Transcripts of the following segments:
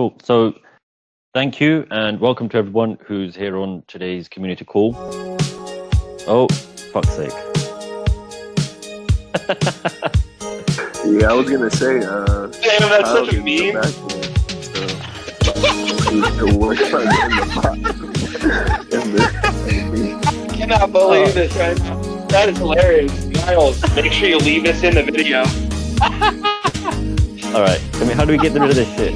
Cool. So thank you and welcome to everyone who's here on today's community call. Oh, fuck's sake. Yeah, I was gonna say, damn, that's such a meme. I cannot believe this right now. That is hilarious. Miles, make sure you leave this in the video. All right. I mean, how do we get rid of this shit?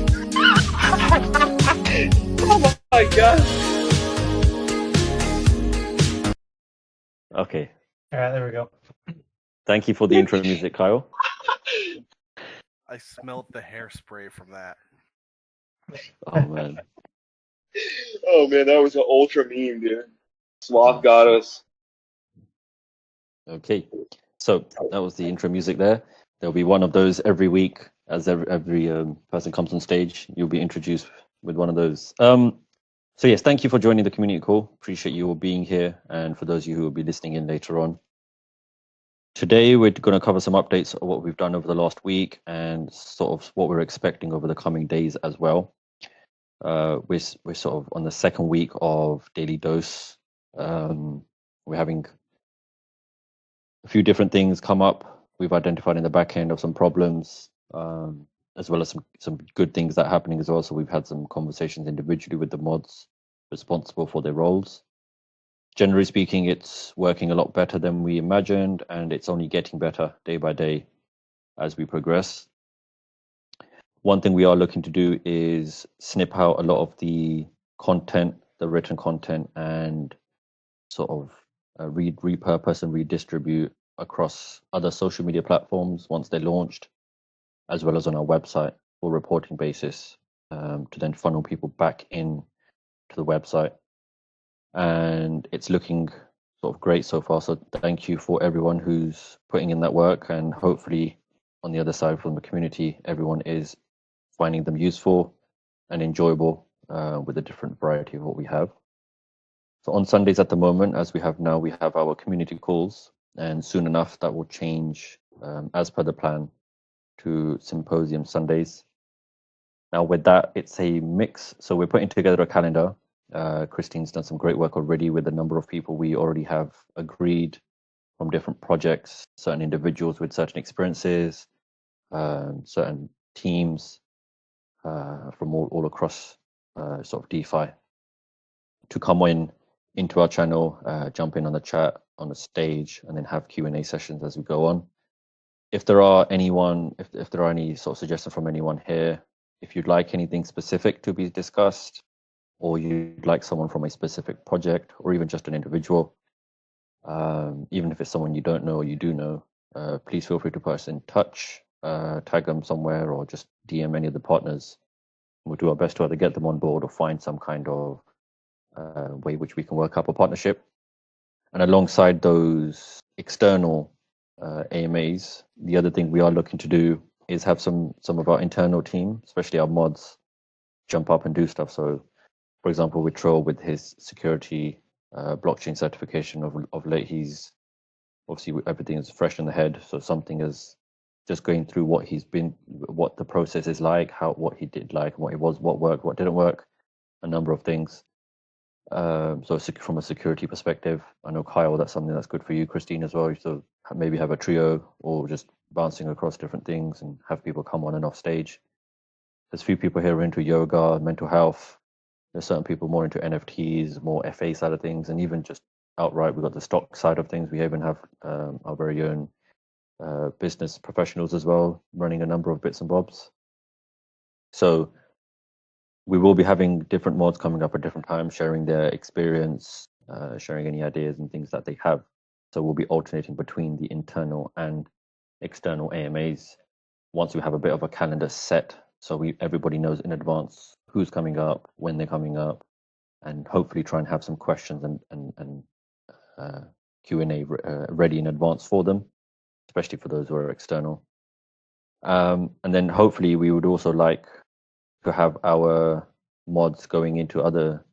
Oh my god. Okay. All right, there we go. Thank you for the intro music, Kyle. I smelled the hairspray from that. Oh man. Oh man, that was an ultra meme, dude. Sloth got us. Okay. So that was the intro music there. There'll be one of those every week as every person comes on stage. You'll be introduced with one of those. So yes, thank you for joining the community call. Appreciate you all being here, and for those of you who will be listening in later on. Today we're going to cover some updates of what we've done over the last week and sort of what we're expecting over the coming days as well. We're sort of on the second week of Daily Dose. We're having a few different things come up. We've identified in the back end of some problems, as well as some good things that are happening as well. So we've had some conversations individually with the mods responsible for their roles. Generally speaking, it's working a lot better than we imagined, and it's only getting better day by day as we progress. One thing we are looking to do is snip out a lot of the content, the written content, and sort of repurpose and redistribute across other social media platforms once they're launched, as well as on our website for reporting basis, to then funnel people back in to the website. And it's looking sort of great so far. So thank you for everyone who's putting in that work, and hopefully on the other side from the community, everyone is finding them useful and enjoyable with a different variety of what we have. So on Sundays at the moment, as we have now, we have our community calls, and soon enough that will change as per the plan to Symposium Sundays. Now with that, it's a mix. So we're putting together a calendar. Christine's done some great work already with a number of people we already have agreed from different projects, certain individuals with certain experiences, certain teams from all across sort of DeFi to come into our channel, jump in on the chat, on the stage, and then have Q&A sessions as we go on. If there are any sort of suggestions from anyone here, if you'd like anything specific to be discussed, or you'd like someone from a specific project, or even just an individual, even if it's someone you don't know or you do know, please feel free to put us in touch, tag them somewhere, or just DM any of the partners. We'll do our best to either get them on board or find some kind of way which we can work up a partnership. And alongside those external AMAs, the other thing we are looking to do is have some of our internal team, especially our mods, jump up and do stuff. So for example, with Troll, with his security blockchain certification of late, he's obviously everything is fresh in the head. So something is just going through what the process is like, what he did like, what worked, what didn't work, a number of things. So from a security perspective, I know Kyle, that's something that's good for you, Christine as well. So maybe have a trio or just bouncing across different things and have people come on and off stage. There's a few people here who are into yoga, mental health. There's certain people more into NFTs, more FA side of things, and even just outright, we've got the stock side of things. We even have our very own business professionals as well, running a number of bits and bobs. So we will be having different mods coming up at different times, sharing their experience, sharing any ideas and things that they have. So we'll be alternating between the internal and external AMAs once we have a bit of a calendar set, so everybody knows in advance who's coming up, when they're coming up, and hopefully try and have some questions and Q&A ready in advance for them, especially for those who are external. And then hopefully we would also like to have our mods going into other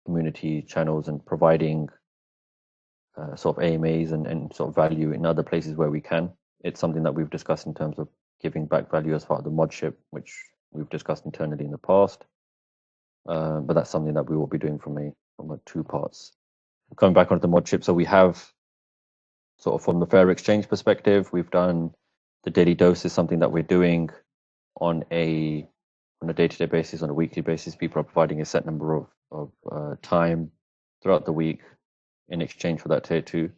community channels and providing sort of AMAs and sort of value in other places where we can. It's something that we've discussed in terms of giving back value as part of the modship, which we've discussed internally in the past. but that's something that we will be doing from a two parts. Coming back onto the mod chip, so we have sort of from the fair exchange perspective, we've done the daily dose is something that we're doing on a day-to-day basis, on a weekly basis. People are providing a set number of time throughout the week in exchange for that tier 2.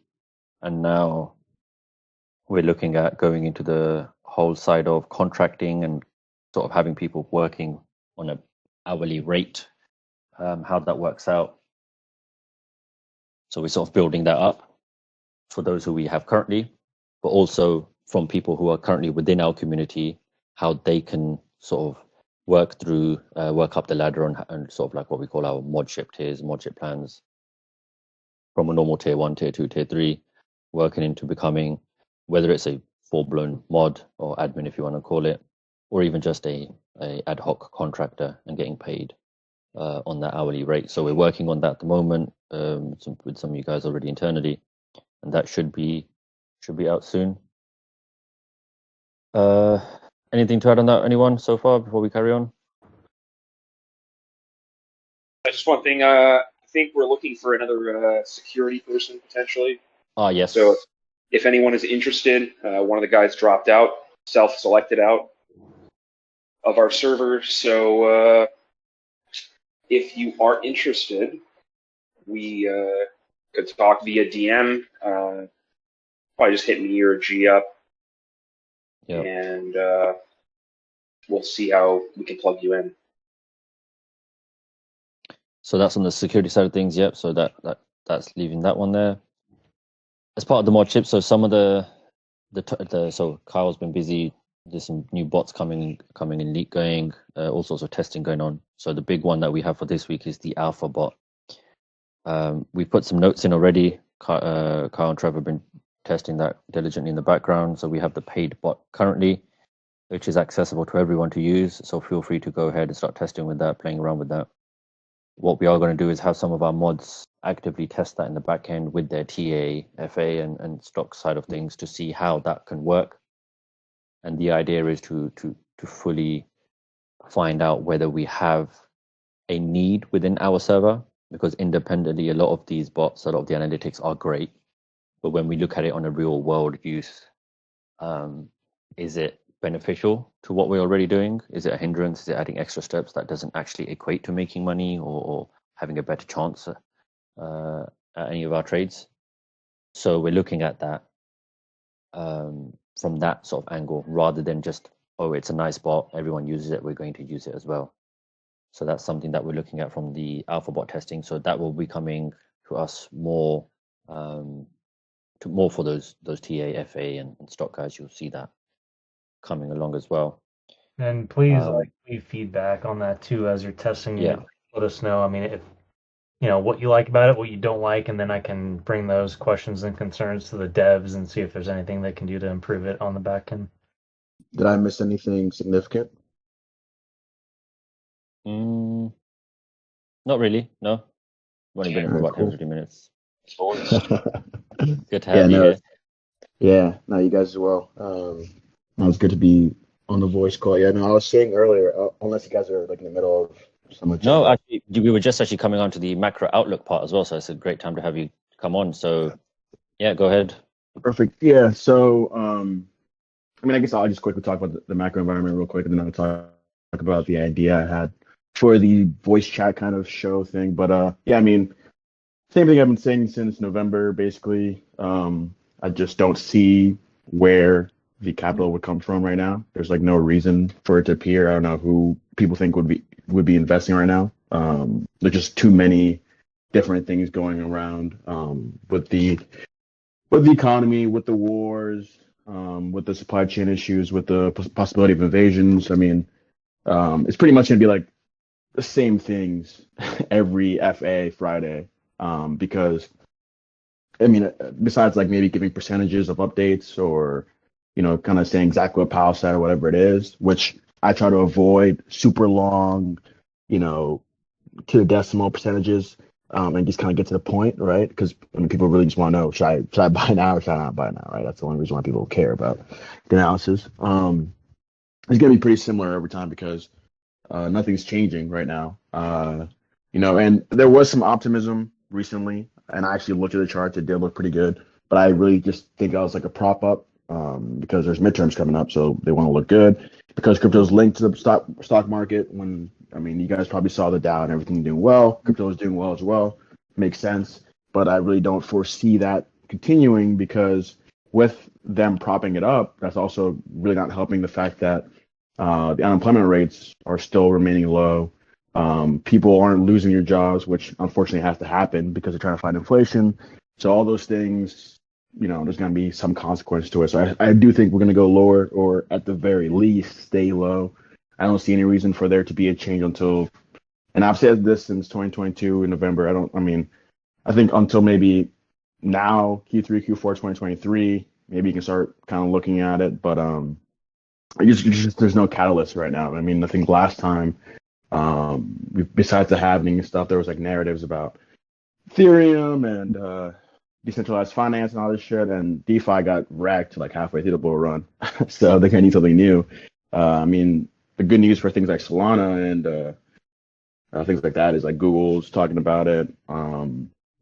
And now we're looking at going into the whole side of contracting and sort of having people working on an hourly rate, how that works out. So we're sort of building that up for those who we have currently, but also from people who are currently within our community, how they can sort of work up the ladder and sort of like what we call our mod ship tiers, mod ship plans, from a normal tier 1, tier 2, tier 3, working into becoming, whether it's a full-blown mod or admin, if you want to call it, or even just a ad hoc contractor and getting paid on that hourly rate. So we're working on that at the moment with some of you guys already internally, and that should be out soon. Anything to add on that, anyone, so far, before we carry on? Just one thing. I think we're looking for another security person potentially. Yes. So if anyone is interested, one of the guys dropped out, self-selected out of our server. So if you are interested, we could talk via DM. Probably just hit me or G up. Yep. And we'll see how we can plug you in. So that's on the security side of things. Yep. So that's leaving that one there. As part of the mod chip, so some of the so Kyle's been busy. There's some new bots coming in, leak going, all sorts of testing going on. So the big one that we have for this week is the alpha bot. We put some notes in already. Kyle and Trevor have been testing that diligently in the background. So we have the paid bot currently, which is accessible to everyone to use. So feel free to go ahead and start testing with that, playing around with that. What we are going to do is have some of our mods actively test that in the back end with their TA, FA, and stock side of things to see how that can work. And the idea is to fully find out whether we have a need within our server, because independently, a lot of these bots, a lot of the analytics are great. But when we look at it on a real world use, is it beneficial to what we're already doing? Is it a hindrance? Is it adding extra steps that doesn't actually equate to making money or having a better chance at any of our trades? So we're looking at that from that sort of angle, rather than just, oh, it's a nice bot, everyone uses it, we're going to use it as well. So that's something that we're looking at from the alpha bot testing. So that will be coming to us more for those TA, FA, and stock guys. You'll see that coming along as well. And please leave feedback on that too as you're testing it. Let us know. I mean, if what you like about it, what you don't like, and then I can bring those questions and concerns to the devs and see if there's anything they can do to improve it on the back end. Did I miss anything significant? Not really, no. We've only been in for about 30 minutes. Good to have you here. Yeah, no, you guys as well. It was good to be on the voice call. Yeah, no, I was saying earlier, unless you guys are like in the middle of some. No, actually, we were just actually coming on to the macro outlook part as well, so it's a great time to have you come on. So, yeah, go ahead. Perfect. Yeah. So, I mean, I guess I'll just quickly talk about the macro environment real quick, and then I'll talk about the idea I had for the voice chat kind of show thing. But yeah, I mean, same thing I've been saying since November, basically. I just don't see where the capital would come from right now. There's like no reason for it to appear. I don't know who people think would be investing right now. There's just too many different things going around with the economy, with the wars, with the supply chain issues, with the possibility of invasions. I mean, it's pretty much gonna be like the same things every FA Friday, because I mean, besides like maybe giving percentages of updates or kind of saying exactly what Powell said or whatever it is, which I try to avoid super long, to the decimal percentages, and just kind of get to the point, right? Because people really just want to know, should I buy now or should I not buy now, right? That's the only reason why people care about the analysis. It's going to be pretty similar every time because Nothing's changing right now. And there was some optimism recently, and I actually looked at the charts. It did look pretty good, but I really just think that was like a prop up because there's midterms coming up, so they want to look good because crypto's linked to the stock market. You guys probably saw the Dow and everything doing well. Crypto is doing well as well. Makes sense, but I really don't foresee that continuing because with them propping it up, that's also really not helping the fact that the unemployment rates are still remaining low. People aren't losing their jobs, which unfortunately has to happen because they're trying to fight inflation. So all those things, there's going to be some consequence to it. So I do think we're going to go lower, or at the very least, stay low. I don't see any reason for there to be a change until, and I've said this since 2022 in November. I think until maybe now, Q3, Q4, 2023, maybe you can start kind of looking at it. But there's no catalyst right now. I think last time, besides the halving and stuff, there was like narratives about Ethereum and decentralized finance and all this shit, and DeFi got wrecked like halfway through the bull run. So they're gonna need something new. The good news for things like Solana and things like that is like Google's talking about it.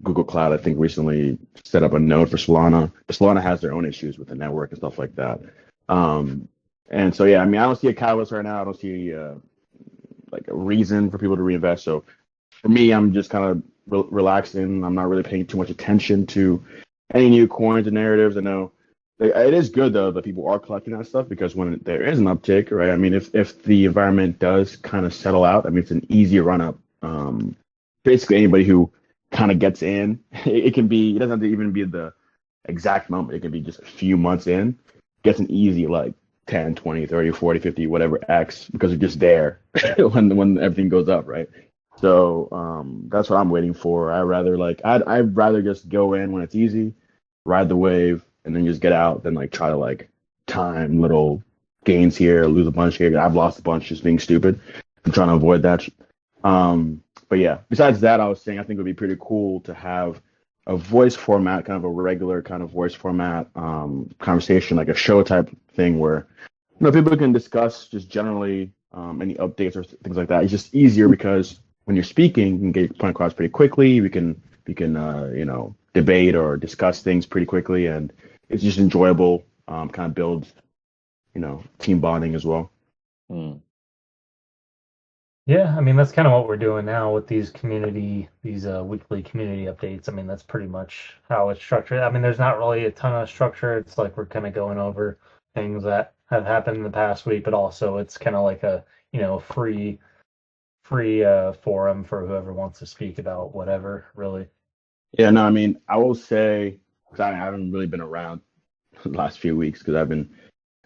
Google Cloud, I think, recently set up a node for Solana, but Solana has their own issues with the network and stuff like that. And so, yeah, I don't see a catalyst right now. I don't see like a reason for people to reinvest. So for me, I'm just kind of relaxing. I'm not really paying too much attention to any new coins and narratives. I know it is good, though, that people are collecting that stuff because when there is an uptick, right? If the environment does kind of settle out, it's an easy run up. Basically, anybody who kind of gets in, it doesn't have to even be the exact moment. It can be just a few months in, gets an easy like 10, 20, 30, 40, 50, whatever X, because they're just there when everything goes up, right? So that's what I'm waiting for. I'd rather just go in when it's easy, ride the wave, and then just get out than like try to like time little gains here, lose a bunch here. I've lost a bunch just being stupid. I'm trying to avoid that. But yeah, besides that, I was saying I think it would be pretty cool to have a voice format, kind of a regular kind of voice format conversation, like a show type thing where people can discuss just generally any updates or things like that. It's just easier because when you're speaking, you can get your point across pretty quickly. We can debate or discuss things pretty quickly, and it's just enjoyable. Kind of builds team bonding as well. Yeah, that's kind of what we're doing now with these weekly community updates. That's pretty much how it's structured. There's not really a ton of structure. It's like we're kind of going over things that have happened in the past week, but also it's kind of like a free forum for whoever wants to speak about whatever, really. Yeah, no, I will say, because I haven't really been around the last few weeks because I've been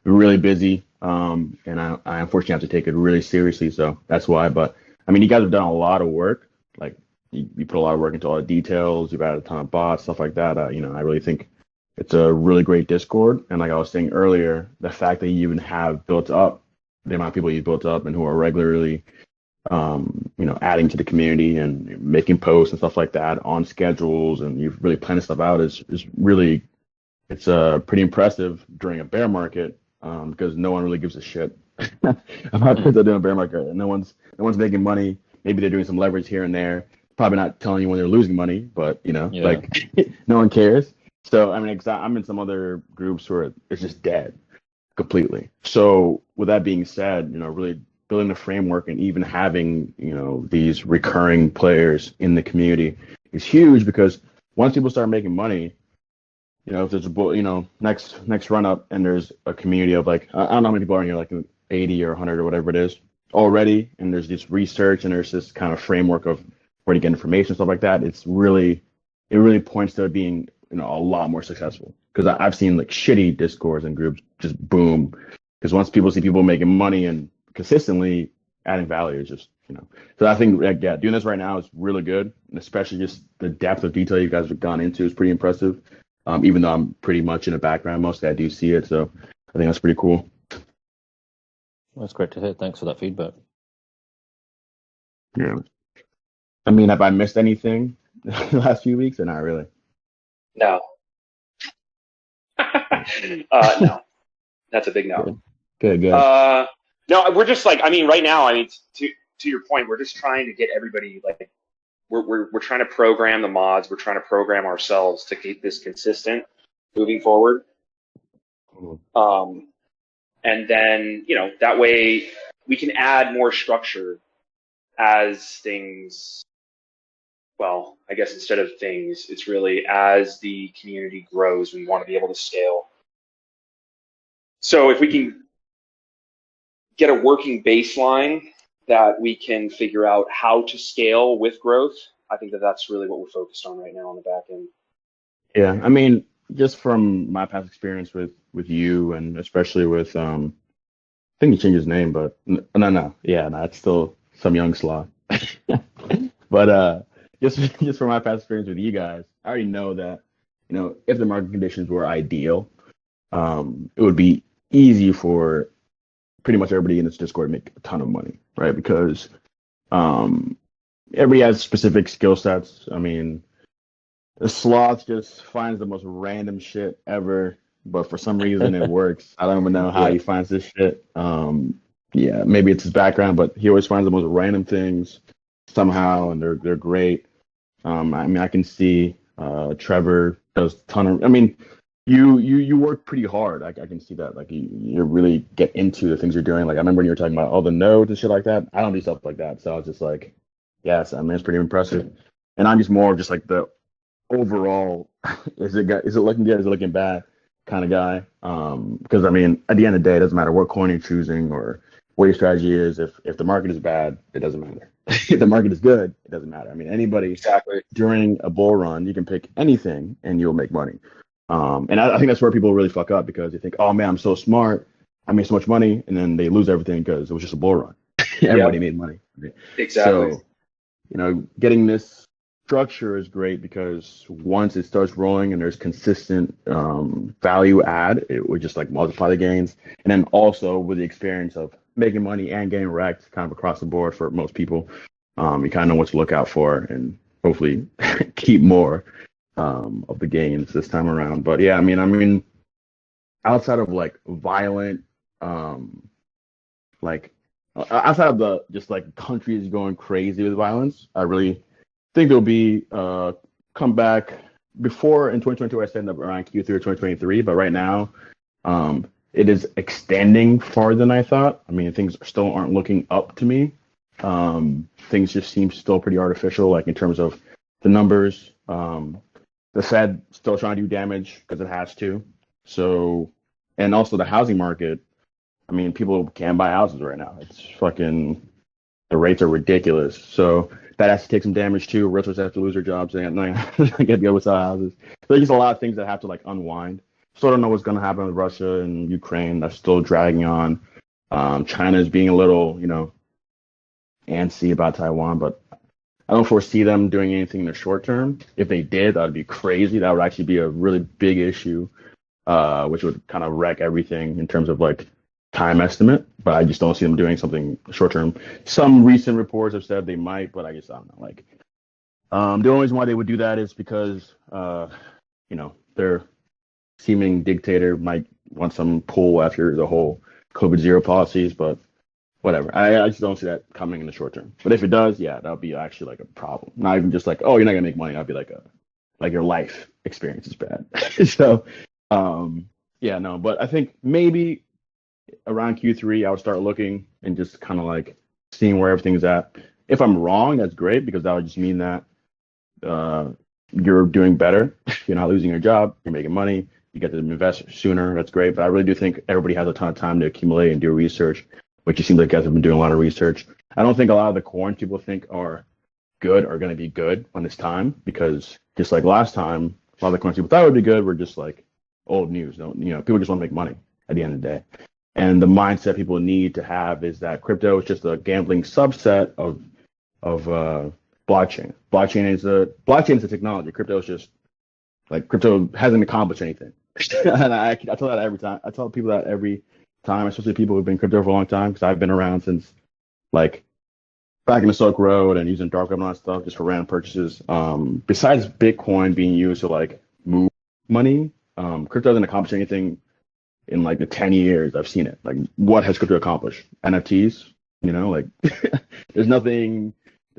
really busy, and I unfortunately have to take it really seriously, so that's why. But you guys have done a lot of work. Like you put a lot of work into all the details. You've added a ton of bots, stuff like that. I really think it's a really great Discord. And like I was saying earlier, the fact that you even have built up the amount of people you've built up and who are regularly, adding to the community and making posts and stuff like that on schedules, and you've really planned stuff out is really, it's pretty impressive during a bear market. Because no one really gives a shit about crypto doing a bear market. No one's making money. Maybe they're doing some leverage here and there. Probably not telling you when they're losing money, but like no one cares. So I'm in some other groups where it's just dead completely. So with that being said, really building the framework and even having these recurring players in the community is huge because once people start making money. If there's next run up and there's a community of like, I don't know how many people are in here, like 80 or 100 or whatever it is already. And there's this research and there's this kind of framework of where to get information, stuff like that. It really points to it being, a lot more successful because I've seen like shitty discords and groups just boom. Because once people see people making money and consistently adding value is just, so I think, doing this right now is really good. And especially just the depth of detail you guys have gone into is pretty impressive. Even though I'm pretty much in the background, mostly I do see it. So I think that's pretty cool. That's great to hear. Thanks for that feedback. Yeah. Have I missed anything the last few weeks or not really? No. No. That's a big no. Good. No, we're just like, I mean, right now, I mean, to your point, we're just trying to get everybody like, we're trying to program the mods, we're trying to program ourselves to keep this consistent moving forward. And then, you know, that way we can add more structure as things, well, I guess instead of things, it's really as the community grows, we want to be able to scale. So if we can get a working baseline that we can figure out how to scale with growth, I think that that's really what we're focused on right now on the back end. Yeah, I mean, just from my past experience with you, and especially with I think he changed his name, but no, it's still some young sloth. But just from my past experience with you guys, I already know that, you know, if the market conditions were ideal, it would be easy for pretty much everybody in this Discord to make a ton of money, right? Because everybody has specific skill sets. I mean, the sloth just finds the most random shit ever, but for some reason it works. I don't even know how he finds this shit. Yeah, maybe it's his background, but he always finds the most random things somehow, and they're great. I mean, I can see Trevor does a ton of. I mean, you work pretty hard. I can see that. Like you really get into the things you're doing. Like I remember when you were talking about all the nodes and shit like that. I don't do stuff like that, so I was just like, yes, I mean, it's pretty impressive. And I'm just more of just like the overall, is it looking good? Is it looking bad? Kind of guy. Because I mean, at the end of the day, it doesn't matter what coin you're choosing or what your strategy is. If the market is bad, it doesn't matter. If the market is good, it doesn't matter. I mean, anybody during a bull run, you can pick anything and you'll make money. And I think that's where people really fuck up, because they think, oh man, I'm so smart, I made so much money, and then they lose everything because it was just a bull run. Everybody made money. Exactly. So, you know, getting this structure is great because once it starts rolling and there's consistent value add, it would just like multiply the gains. And then also with the experience of making money and getting wrecked kind of across the board for most people, you kind of know what to look out for and hopefully keep more of the gains this time around. But yeah, I mean, outside of like violent, like outside of the just like countries going crazy with violence, I really think there'll be comeback. Before in 2022, I said up around Q3 of 2023, but right now, it is extending farther than I thought. I mean, things still aren't looking up to me. Things just seem still pretty artificial, like in terms of the numbers. The Fed still trying to do damage because it has to. So, and also the housing market. I mean, people can't buy houses right now. It's fucking, the rates are ridiculous. So that has to take some damage too. Realtors have to lose their jobs. They can't be able to sell houses. So there's just a lot of things that have to like unwind. Still don't know what's going to happen with Russia and Ukraine. That's still dragging on. China is being a little, you know, antsy about Taiwan, but I don't foresee them doing anything in the short term. If they did, that would be crazy. That would actually be a really big issue, which would kind of wreck everything in terms of like time estimate. But I just don't see them doing something short term. Some recent reports have said they might, but I don't know. Like, the only reason why they would do that is because, you know, their seeming dictator might want some pull after the whole COVID-0 policies, but whatever. I just don't see that coming in the short term. But if it does, yeah, that would be actually like a problem. Not even just like, oh, you're not gonna make money. That'd be like your life experience is bad. So, yeah, no. But I think maybe around Q3, I would start looking and just kind of like seeing where everything's at. If I'm wrong, that's great, because that would just mean that you're doing better. You're not losing your job. You're making money. You get to invest sooner. That's great. But I really do think everybody has a ton of time to accumulate and do research, which it seems like you guys have been doing a lot of research. I don't think a lot of the coins people think are good are going to be good when it's time, because just like last time, a lot of the coins people thought would be good were just like old news. People just want to make money at the end of the day. And the mindset people need to have is that crypto is just a gambling subset of blockchain. Blockchain is a technology. Crypto is just like, crypto hasn't accomplished anything. And I tell that every time. I tell people that every time, especially people who've been crypto for a long time, because I've been around since like back in the Silk Road and using dark web and all that stuff just for random purchases. Besides Bitcoin being used to like move money, crypto doesn't accomplish anything in like the 10 years I've seen it. Like, what has crypto accomplished? NFTs, like there's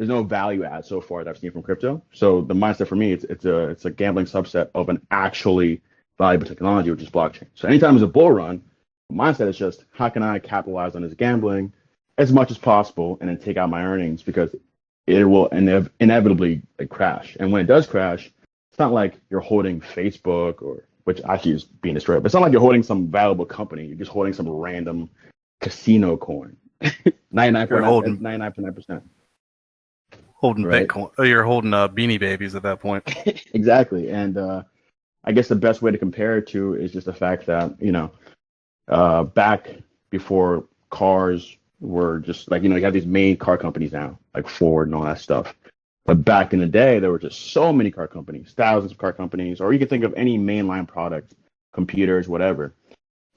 no value add so far that I've seen from crypto. So the mindset for me, it's a gambling subset of an actually valuable technology, which is blockchain. So anytime there's a bull run, the mindset is just, how can I capitalize on this gambling as much as possible and then take out my earnings, because it will inevitably crash. And when it does crash, it's not like you're holding Facebook, or which actually is being destroyed, but it's not like you're holding some valuable company. You're just holding some random casino coin. 99.9%. Holding right? Bitcoin. Oh, you're holding Beanie Babies at that point. Exactly. And I guess the best way to compare it to is just the fact that, back before cars were just like, you have these main car companies now, like Ford and all that stuff. But back in the day, there were just so many car companies, thousands of car companies, or you could think of any mainline product, computers, whatever.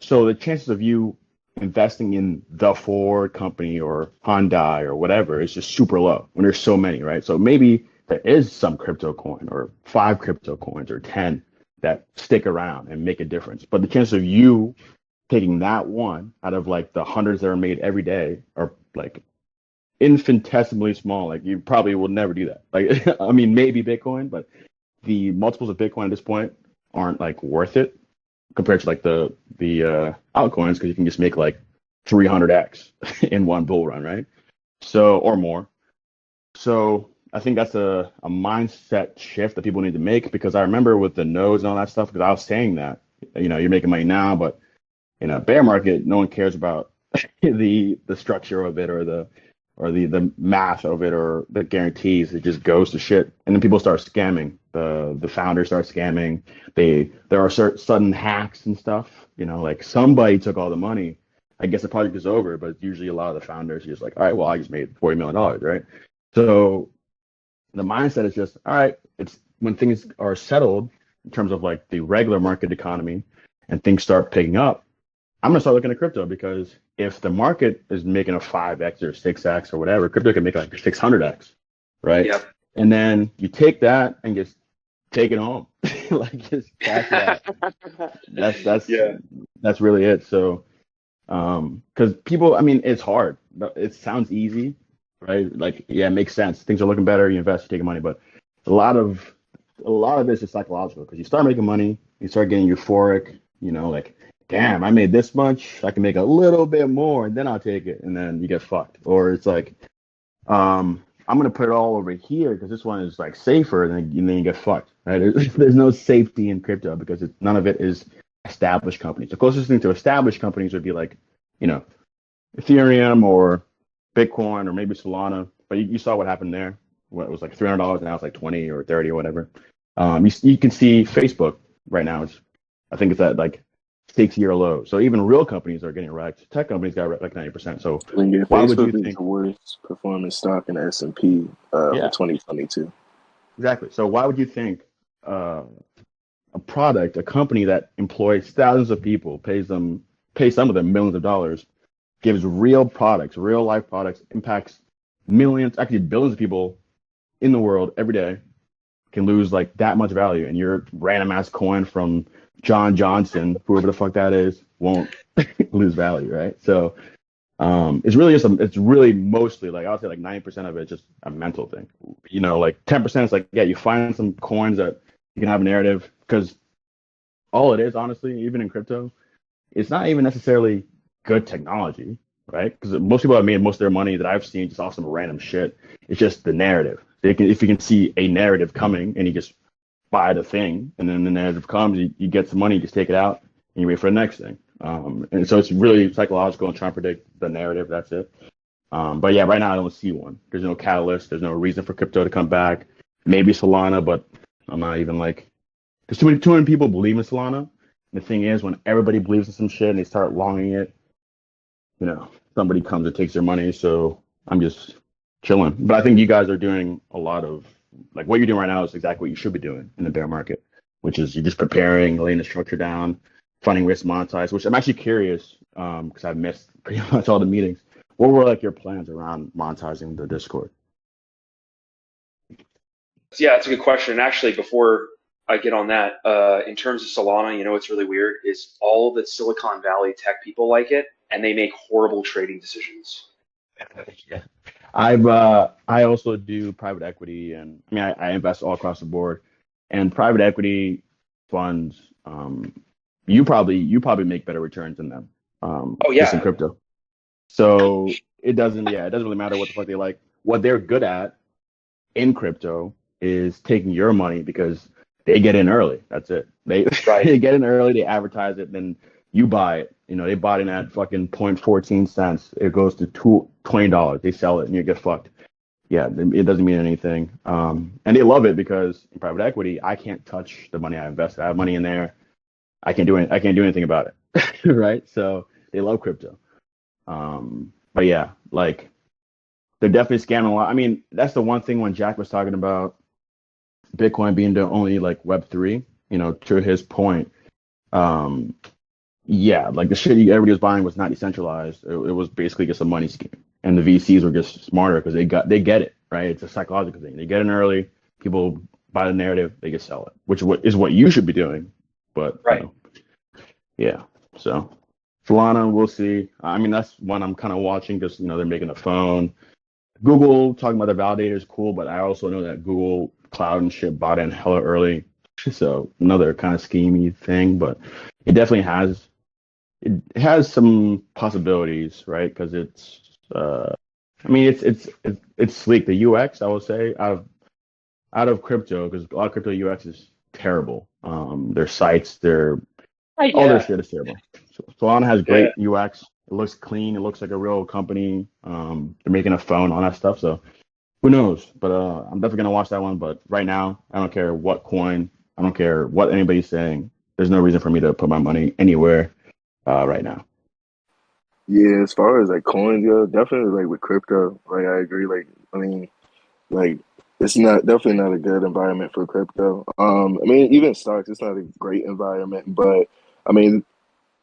So the chances of you investing in the Ford company or Hyundai or whatever is just super low when there's so many, right? So maybe there is some crypto coin or 5 crypto coins or 10 that stick around and make a difference. But the chance of you taking that one out of like the hundreds that are made every day are like infinitesimally small. Like, you probably will never do that. Like, I mean, maybe Bitcoin, but the multiples of Bitcoin at this point aren't like worth it compared to like the altcoins, because you can just make like 300x in one bull run, right? So, or more. So I think that's a mindset shift that people need to make, because I remember with the nodes and all that stuff, because I was saying that, you're making money now, but in a bear market, no one cares about the structure of it or the math of it or the guarantees. It just goes to shit, and then people start scamming. The founders start scamming. There are sudden hacks and stuff. Like somebody took all the money. I guess the project is over, but usually a lot of the founders are just like, all right, well, I just made $40 million, right? So the mindset is just, all right, it's when things are settled in terms of like the regular market economy and things start picking up, I'm going to start looking at crypto, because if the market is making a 5x or 6x or whatever, crypto can make like 600x, right? Yep. And then you take that and just take it home, like just cash it out. That's really it. So, because people, I mean, it's hard. It sounds easy, right? Like, yeah, it makes sense. Things are looking better. You invest, you take money, but a lot of this is psychological, because you start making money, you start getting euphoric, like, damn, I made this much, I can make a little bit more, and then I'll take it, and then you get fucked. Or it's like, I'm gonna put it all over here because this one is like safer, and then you get fucked, right? There's no safety in crypto, because none of it is established companies. The closest thing to established companies would be like, Ethereum or Bitcoin or maybe Solana. But you saw what happened there. What, it was like $300, now it's like 20 or 30 or whatever. You can see Facebook right now. I think it's at like 6-year low. So even real companies are getting wrecked. Tech companies got wrecked like 90%. So why would you think the worst performing stock in the S&P for 2022? Exactly. So why would you think a company that employs thousands of people, pays some of them millions of dollars, gives real products, real life products, impacts millions, actually billions of people in the world every day, can lose like that much value, and your random ass coin from John Johnson, whoever the fuck that is, won't lose value, right? So it's really mostly, like, I would say like 90% of it is just a mental thing. Like 10% is like, yeah, you find some coins that you can have a narrative, because all it is, honestly, even in crypto, it's not even necessarily good technology, right? Because most people have made most of their money that I've seen just off some random shit. It's just the narrative. If you can see a narrative coming and you just buy the thing, and then the narrative comes, you get some money, you just take it out, and you wait for the next thing. And so it's really psychological and trying to predict the narrative. That's it. But yeah, right now I don't see one. There's no catalyst. There's no reason for crypto to come back. Maybe Solana, but I'm not even like, there's too many people believe in Solana. And the thing is, when everybody believes in some shit and they start longing it, somebody comes and takes their money. So I'm just chilling. But I think you guys are doing a lot of, like, what you're doing right now is exactly what you should be doing in the bear market, which is you're just preparing, laying the structure down, finding ways to monetize, which I'm actually curious, because I've missed pretty much all the meetings. What were like your plans around monetizing the Discord? Yeah, that's a good question. And actually, before I get on that. In terms of Solana, you know what's really weird is all the Silicon Valley tech people like it, and they make horrible trading decisions. Yeah. I also do private equity, and I mean I invest all across the board. And private equity funds, you probably make better returns than them. Oh Just in yeah, crypto. So it doesn't really matter what the fuck they like. What they're good at in crypto is taking your money because they get in early. That's it. They right. they get in early, they advertise it, then you buy it. You know, they bought in at fucking 0.14 cents. It goes to $20. They sell it and you get fucked. Yeah, it doesn't mean anything. And they love it because in private equity, I can't touch the money I invest. I have money in there. I can't do anything about it. Right? So they love crypto. But yeah, like they're definitely scamming a lot. I mean, that's the one thing when Jack was talking about Bitcoin being the only like Web3, you know, to his point. Yeah, like the shit everybody was buying was not decentralized. It was basically just a money scheme, and the VCs were just smarter because they get it, right. It's a psychological thing. They get in early. People buy the narrative. They just sell it, which is what you should be doing. But Right. you know, yeah. So Solana, we'll see. I mean, that's one I'm kind of watching because you know they're making a phone. Google talking about the validator is cool, but I also know that Google Cloud and shit bought in hella early. So another kind of schemey thing, but it definitely has some possibilities, right? Because I mean, it's sleek. The UX, I would say, out of crypto, because a lot of crypto UX is terrible. Their sites, all their shit is terrible. So Solana has great UX. It looks clean. It looks like a real company. They're making a phone, all that stuff. So who knows? But I'm definitely gonna watch that one. But right now, I don't care what coin. I don't care what anybody's saying. There's no reason for me to put my money anywhere right now. Yeah, as far as like coins go, definitely like with crypto, like I agree. Like I mean, like it's not definitely not a good environment for crypto. I mean, even stocks, it's not a great environment, but I mean,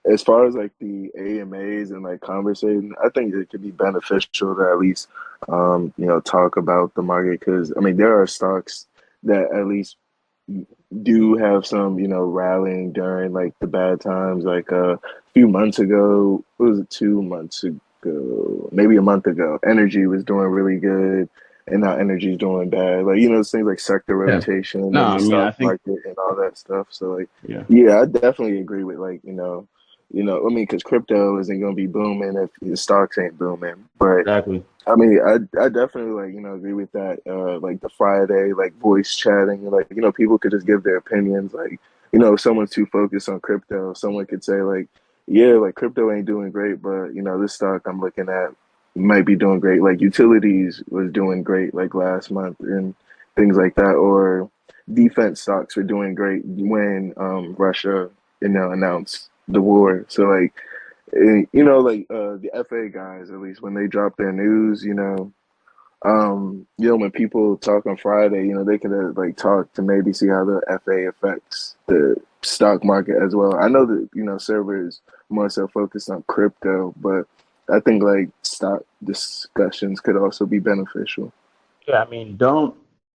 as far as like the AMAs and like conversating, I think it could be beneficial to at least talk about the market because I mean there are stocks that at least do have some rallying during like the bad times. Like a few months ago, what was it, 2 months ago, maybe a month ago, energy was doing really good. And now energy is doing bad. Like, things like sector Yeah. rotation in No, the I mean, I stock think, market and all that stuff. So like, yeah, yeah, I definitely agree with like, I mean, because crypto isn't going to be booming if the stocks ain't booming. But exactly. I mean, I definitely like, agree with that. Like the Friday, like voice chatting, like, people could just give their opinions. Like, if someone's too focused on crypto, someone could say like, yeah, like crypto ain't doing great, but this stock I'm looking at might be doing great. Like utilities was doing great like last month and things like that, or defense stocks were doing great when Russia, announced the war. So like, the FA guys, at least when they drop their news, when people talk on Friday, they could like talk to maybe see how the FA affects the stock market as well. I know that, server is more so focused on crypto, but I think like stock discussions could also be beneficial. Yeah, I mean, don't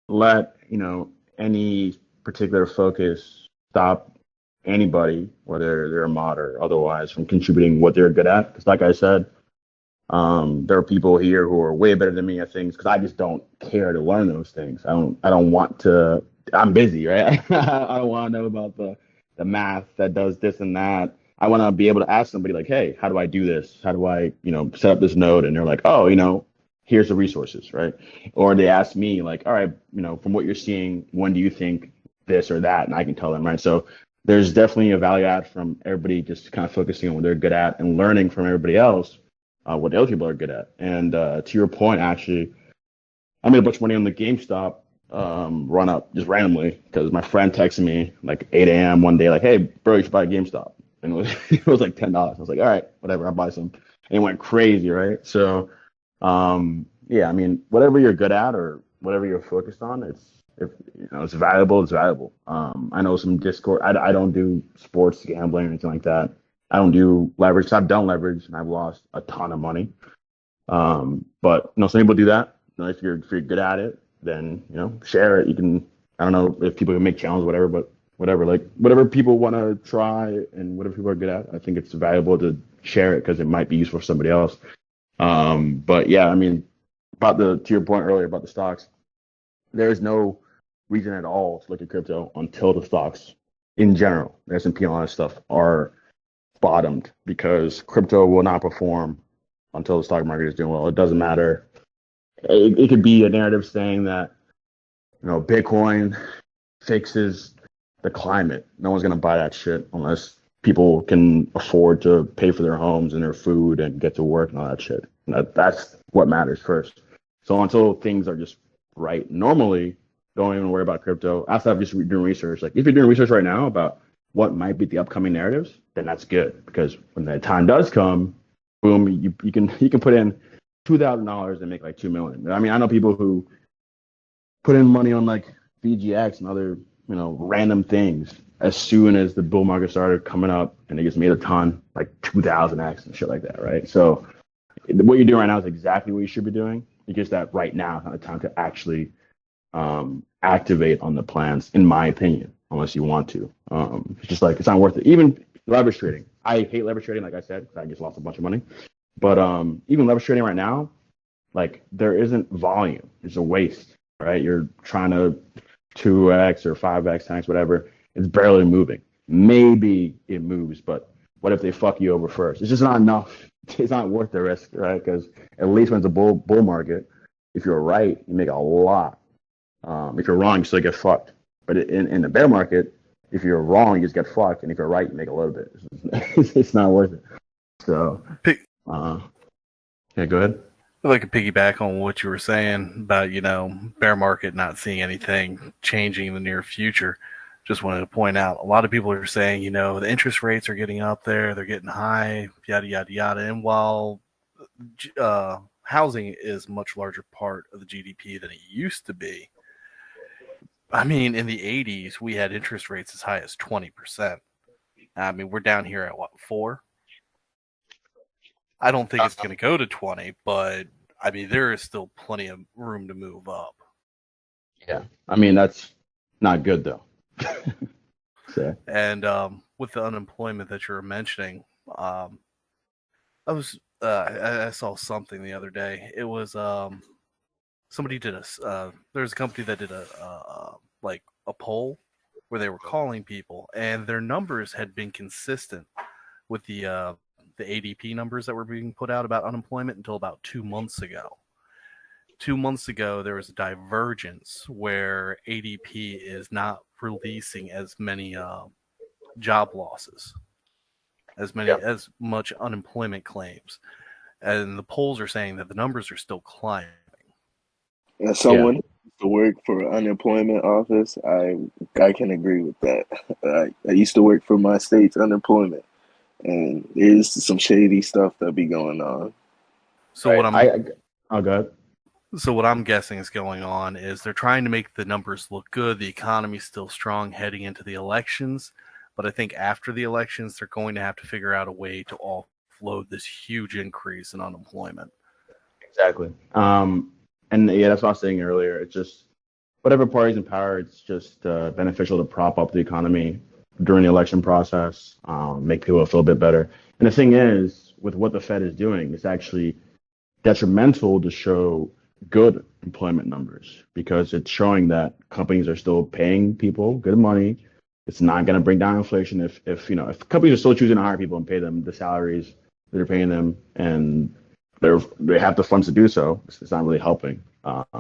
let, any particular focus stop anybody, whether they're a mod or otherwise, from contributing what they're good at. Because like I said, there are people here who are way better than me at things because I just don't care to learn those things. I don't want to. I'm busy, right? I don't want to know about the math that does this and that. I want to be able to ask somebody like, hey, how do I do this? How do I, set up this node? And they're like, oh, here's the resources, right? Or they ask me like, all right, from what you're seeing, when do you think this or that? And I can tell them, right? So there's definitely a value add from everybody just kind of focusing on what they're good at and learning from everybody else what the other people are good at. And to your point, actually, I made a bunch of money on the GameStop run up just randomly because my friend texted me like 8 a.m. one day, like, hey, bro, you should buy a GameStop. And it was like $10. I was like, all right, whatever, I'll buy some. And it went crazy, right? So, yeah, I mean, whatever you're good at or whatever you're focused on, it's valuable, it's valuable. I know some Discord, I don't do sports gambling or anything like that. I don't do leverage. I've done leverage and I've lost a ton of money. But some people do that. If you're good at it, then share it. You can. I don't know if people can make challenges or whatever, but whatever. Like whatever people want to try and whatever people are good at, I think it's valuable to share it because it might be useful for somebody else. But yeah, I mean, to your point earlier about the stocks, there is no reason at all to look at crypto until the stocks in general, the S&P and all that stuff, are bottomed, because crypto will not perform until the stock market is doing well. It doesn't matter. It could be a narrative saying that, Bitcoin fixes the climate. No one's going to buy that shit unless people can afford to pay for their homes and their food and get to work and all that shit. That's what matters first. So until things are just right, normally, don't even worry about crypto. Outside of just doing research, like if you're doing research right now about what might be the upcoming narratives, then that's good, because when that time does come, boom, you can put in $2,000 and make like $2 million. I mean, I know people who put in money on like VGX and other random things as soon as the bull market started coming up, and they just made a ton, like 2,000x and shit like that, right? So what you're doing right now is exactly what you should be doing. It's just that right now is not the time to actually activate on the plans, in my opinion, unless you want to. It's just like, it's not worth it. Even leverage trading. I hate leverage trading, like I said, because I just lost a bunch of money. But even leverage trading right now, like, there isn't volume. It's a waste, right? You're trying to 2x or 5x, 10x, whatever. It's barely moving. Maybe it moves, but what if they fuck you over first? It's just not enough. It's not worth the risk, right? Because at least when it's a bull market, if you're right, you make a lot. If you're wrong, you still get fucked. But in the bear market, if you're wrong, you just get fucked, and if you're right, you make a little bit. It's not worth it. So, yeah, go ahead. I'd like to piggyback on what you were saying about, bear market not seeing anything changing in the near future. Just wanted to point out, a lot of people are saying, the interest rates are getting up there, they're getting high, yada, yada, yada. And while housing is a much larger part of the GDP than it used to be, I mean, in the 80s, we had interest rates as high as 20%. I mean, we're down here at, 4? I don't think it's going to go to 20, but, I mean, there is still plenty of room to move up. Yeah. I mean, that's not good, though. So. And with the unemployment that you were mentioning, I saw something the other day. It was somebody did there's a company that did a poll where they were calling people, and their numbers had been consistent with the ADP numbers that were being put out about unemployment until about 2 months ago. 2 months ago, there was a divergence where ADP is not releasing as many job losses, as much unemployment claims, and the polls are saying that the numbers are still climbing. As someone who used to work for an unemployment office, I can agree with that. I used to work for my state's unemployment, and there's some shady stuff that be going on. So So what I'm guessing is going on is they're trying to make the numbers look good. The economy's still strong heading into the elections, but I think after the elections, they're going to have to figure out a way to offload this huge increase in unemployment. Exactly. And yeah, that's what I was saying earlier. It's just whatever party's in power, it's just beneficial to prop up the economy during the election process, make people feel a bit better. And the thing is, with what the Fed is doing, it's actually detrimental to show good employment numbers, because it's showing that companies are still paying people good money. It's not going to bring down inflation if companies are still choosing to hire people and pay them the salaries that they're paying them, and they have the funds to do so. It's not really helping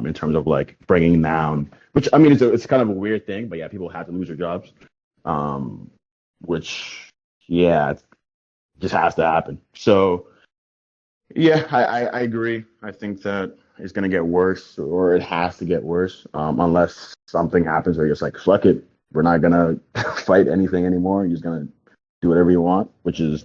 in terms of like bringing down, which I mean, it's kind of a weird thing, but yeah, people have to lose their jobs, which it just has to happen. So yeah, I agree. I think that it's going to get worse, or it has to get worse, unless something happens where you're just like, fuck it, we're not going to fight anything anymore. You're just going to do whatever you want, which is,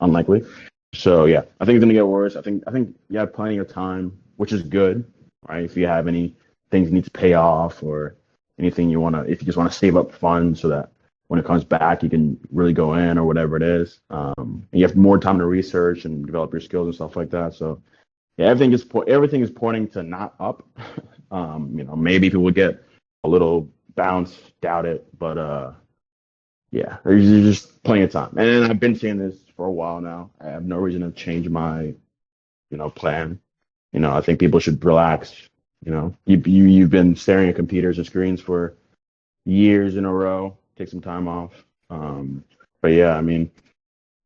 unlikely. So yeah, I think it's going to get worse. I think you have plenty of time, which is good, right? If you have any things you need to pay off, or anything if you just want to save up funds so that when it comes back, you can really go in, or whatever it is. And you have more time to research and develop your skills and stuff like that. So yeah, everything is pointing to not up. Maybe people will get a little bounce, doubt it, but yeah, there's just plenty of time. And I've been saying this for a while now. I have no reason to change my, plan. I think people should relax. You've been staring at computers and screens for years in a row. Take some time off. But yeah, I mean,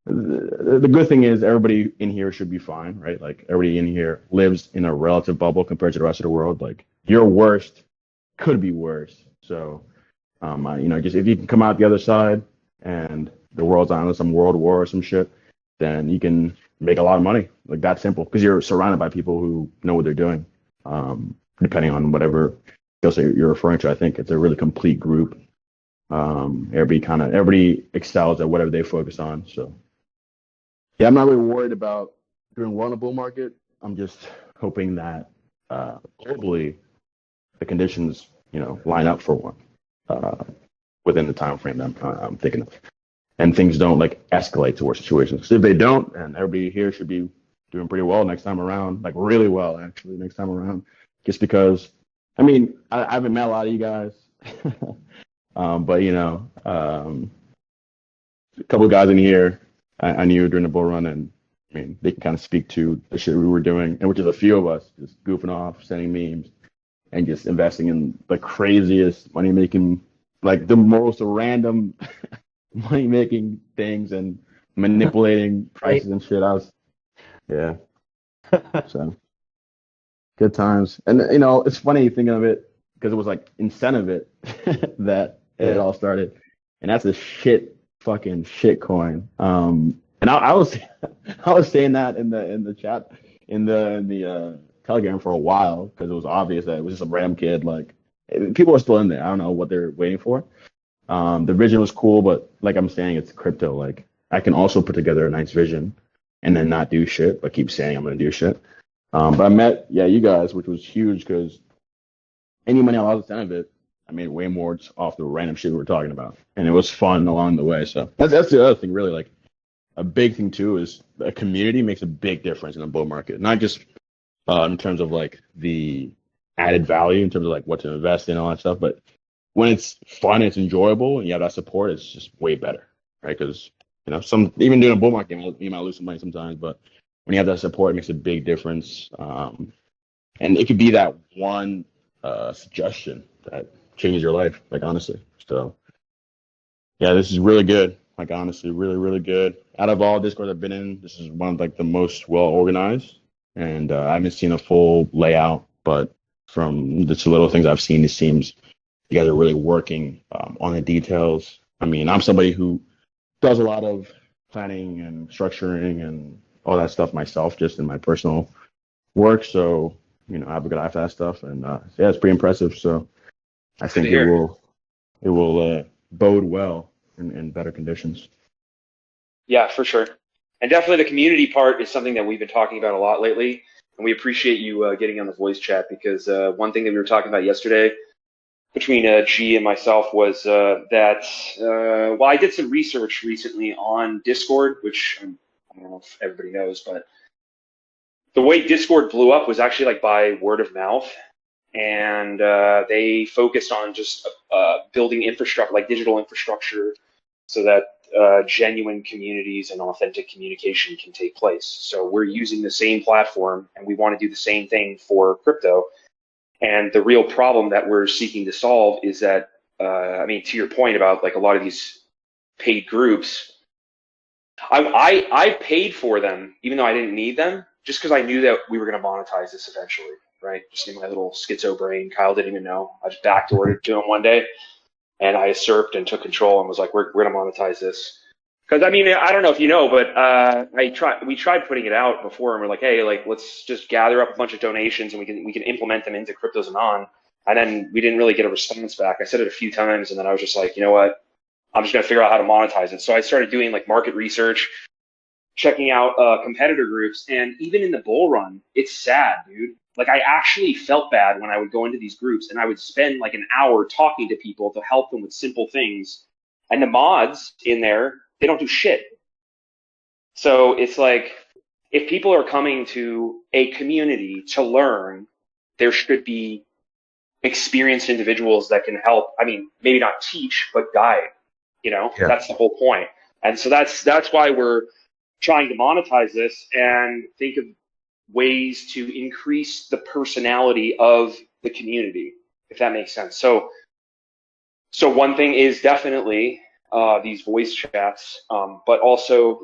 the good thing is everybody in here should be fine, right? Like everybody in here lives in a relative bubble compared to the rest of the world. Like your worst could be worse. So, just if you can come out the other side and the world's on some world war or some shit, then you can make a lot of money. Like that's simple because you're surrounded by people who know what they're doing. Depending on whatever skill set you're referring to, I think it's a really complete group. Everybody excels at whatever they focus on. So, yeah, I'm not really worried about doing well in a bull market. I'm just hoping that globally the conditions, line up for one within the time frame that I'm thinking of, and things don't like escalate to worse situations. So if they don't, and everybody here should be doing pretty well next time around, like really well actually next time around, just because. I mean, I haven't met a lot of you guys, but a couple of guys in here I knew during the bull run, and I mean they can kind of speak to the shit we were doing, and which is a few of us just goofing off, sending memes, and just investing in the craziest money making, like the most random money making things and manipulating prices and shit. Yeah. So good times. And it's funny thinking of it because it was like Incentive that it all started. And that's a fucking shit coin. And I was I was saying that in the chat in the Telegram for a while because it was obvious that it was just a random kid. Like people are still in there. I don't know what they're waiting for. The vision was cool, but like I'm saying, it's crypto. Like I can also put together a nice vision and then not do shit, but keep saying I'm gonna do shit. But I met you guys, which was huge because any money I lost out of it, I made way more just off the random shit we were talking about, and it was fun along the way. So that's the other thing, really. Like a big thing too is a community makes a big difference in the bull market, not just in terms of like the added value in terms of like what to invest in, all that stuff, but when it's fun, it's enjoyable, and you have that support, it's just way better, right? Because some even doing a bull market, you might lose some money sometimes, but when you have that support, it makes a big difference. And it could be that one suggestion that changes your life, like honestly. So, yeah, this is really good. Like honestly, really, really good. Out of all Discords I've been in, this is one of like the most well organized. And I haven't seen a full layout, but from the little things I've seen, it seems you guys are really working on the details. I mean, I'm somebody who does a lot of planning and structuring and all that stuff myself, just in my personal work. So, I have a good eye for that stuff, and yeah, it's pretty impressive. So, I think it will bode well in better conditions. Yeah, for sure, and definitely the community part is something that we've been talking about a lot lately, and we appreciate you getting on the voice chat because one thing that we were talking about yesterday between G and myself was that I did some research recently on Discord, which I don't know if everybody knows, but the way Discord blew up was actually like by word of mouth, and they focused on just building infrastructure, like digital infrastructure, so that genuine communities and authentic communication can take place. So we're using the same platform, and we want to do the same thing for crypto. And the real problem that we're seeking to solve is that, to your point about like a lot of these paid groups, I paid for them even though I didn't need them, just because I knew that we were going to monetize this eventually, right? Just in my little schizo brain, Kyle didn't even know. I just backdoored it to him one day, and I usurped and took control and was like, we're going to monetize this. Because I don't know if you know, but we tried putting it out before, and we're like, hey, like let's just gather up a bunch of donations and we can implement them into Cryptos Anon. And then we didn't really get a response back. I said it a few times, and then I was just like, you know what? I'm just gonna figure out how to monetize it. So I started doing like market research, checking out competitor groups, and even in the bull run, it's sad, dude. Like I actually felt bad when I would go into these groups and I would spend like an hour talking to people to help them with simple things, and the mods in there, they don't do shit. So it's like, if people are coming to a community to learn, there should be experienced individuals that can help. Maybe not teach, but guide. That's the whole point. And so that's why we're trying to monetize this and think of ways to increase the personality of the community, if that makes sense. So one thing is definitely these voice chats, but also,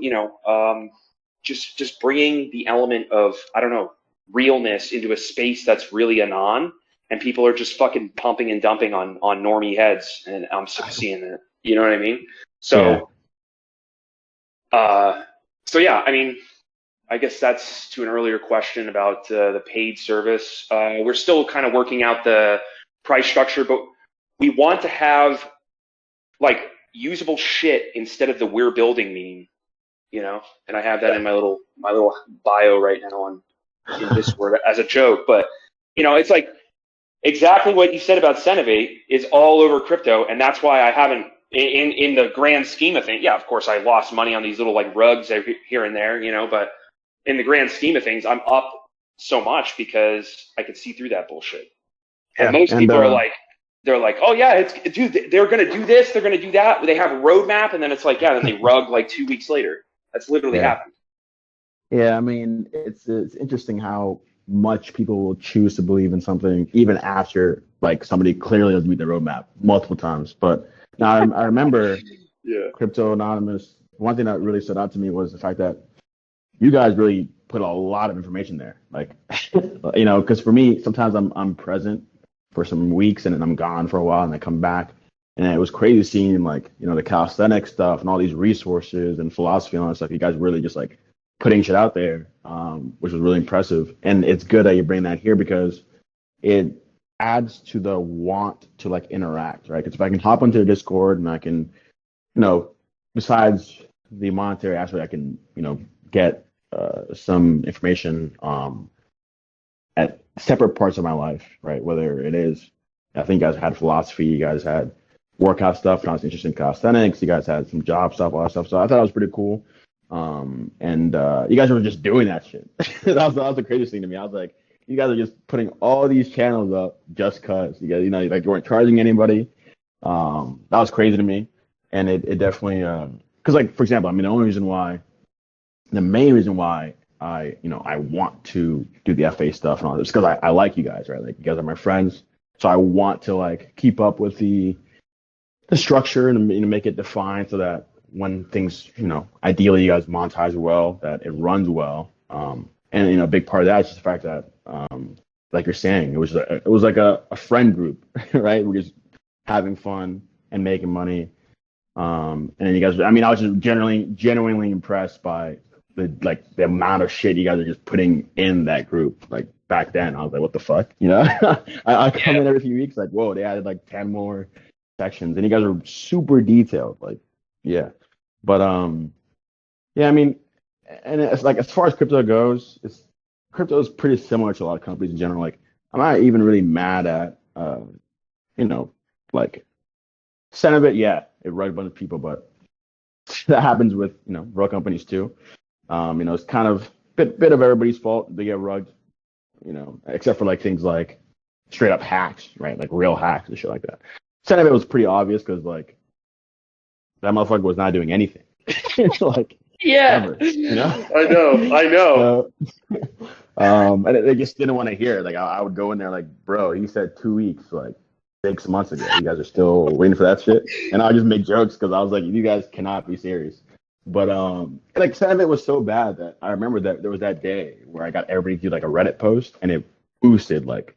just bringing the element of, I don't know, realness into a space that's really anon, and people are just fucking pumping and dumping on normie heads, and I'm sick of seeing that. You know what I mean? So, yeah, I mean, I guess that's to an earlier question about the paid service. We're still kind of working out the price structure, but we want to have like usable shit instead of the "we're building" meme, And I have that in my little bio right now in Discord as a joke. But it's like exactly what you said about Cenovate is all over crypto, and that's why I haven't. In the grand scheme of things, yeah, of course I lost money on these little like rugs here and there, but in the grand scheme of things, I'm up so much because I could see through that bullshit. And most people are like, they're like, oh yeah, dude, they're going to do this, they're going to do that. They have a roadmap, and then it's like, yeah, then they rug like 2 weeks later. That's literally happened. Yeah, I mean, it's interesting how much people will choose to believe in something even after like somebody clearly doesn't meet the roadmap multiple times. But now I remember Crypto Anonymous. One thing that really stood out to me was the fact that you guys really put a lot of information there. Like, because for me, sometimes I'm present for some weeks and then I'm gone for a while and I come back. And it was crazy seeing like, the calisthenics stuff and all these resources and philosophy and all that stuff. You guys really just like putting shit out there, which was really impressive. And it's good that you bring that here because it adds to the want to like interact, right? Because if I can hop onto a Discord and I can, besides the monetary aspect, I can, get some information at separate parts of my life, right? Whether it is, I think you guys had philosophy, you guys had workout stuff, kind of interesting calisthenics, you guys had some job stuff, all that stuff. So I thought it was pretty cool. And you guys were just doing that shit. that was the craziest thing to me. I was like, you guys are just putting all these channels up just cause you guys, like you weren't charging anybody. That was crazy to me. And it definitely, cause like, for example, I mean, the main reason why I want to do the FA stuff and all this, because I like you guys, right? Like you guys are my friends. So I want to like keep up with the structure and make it defined so that when things, ideally you guys monetize well, that it runs well. And a big part of that is just the fact that, like you're saying, it was like a friend group, right? We're just having fun and making money. And then you guys, I mean, I was just genuinely impressed by the amount of shit you guys are just putting in that group. Like back then, I was like, what the fuck, I come in every few weeks, like, whoa, they added like 10 more sections, and you guys are super detailed, like, yeah. But yeah, I mean, and it's like as far as crypto goes, crypto is pretty similar to a lot of companies in general. Like, I'm not even really mad at, like, some of it, yeah, it rugged a bunch of people, but that happens with real companies too. It's kind of bit of everybody's fault. They get rugged, except for like things like straight up hacks, right? Like real hacks and shit like that. Some of it was pretty obvious because like that motherfucker was not doing anything. Like ever, I know. And they just didn't want to hear it. Like I would go in there like, bro, he said 2 weeks, like 6 months ago. You guys are still waiting for that shit, and I would just make jokes because I was like, you guys cannot be serious. But like some of it was so bad that I remember that there was that day where I got everybody to do like a Reddit post, and it boosted, like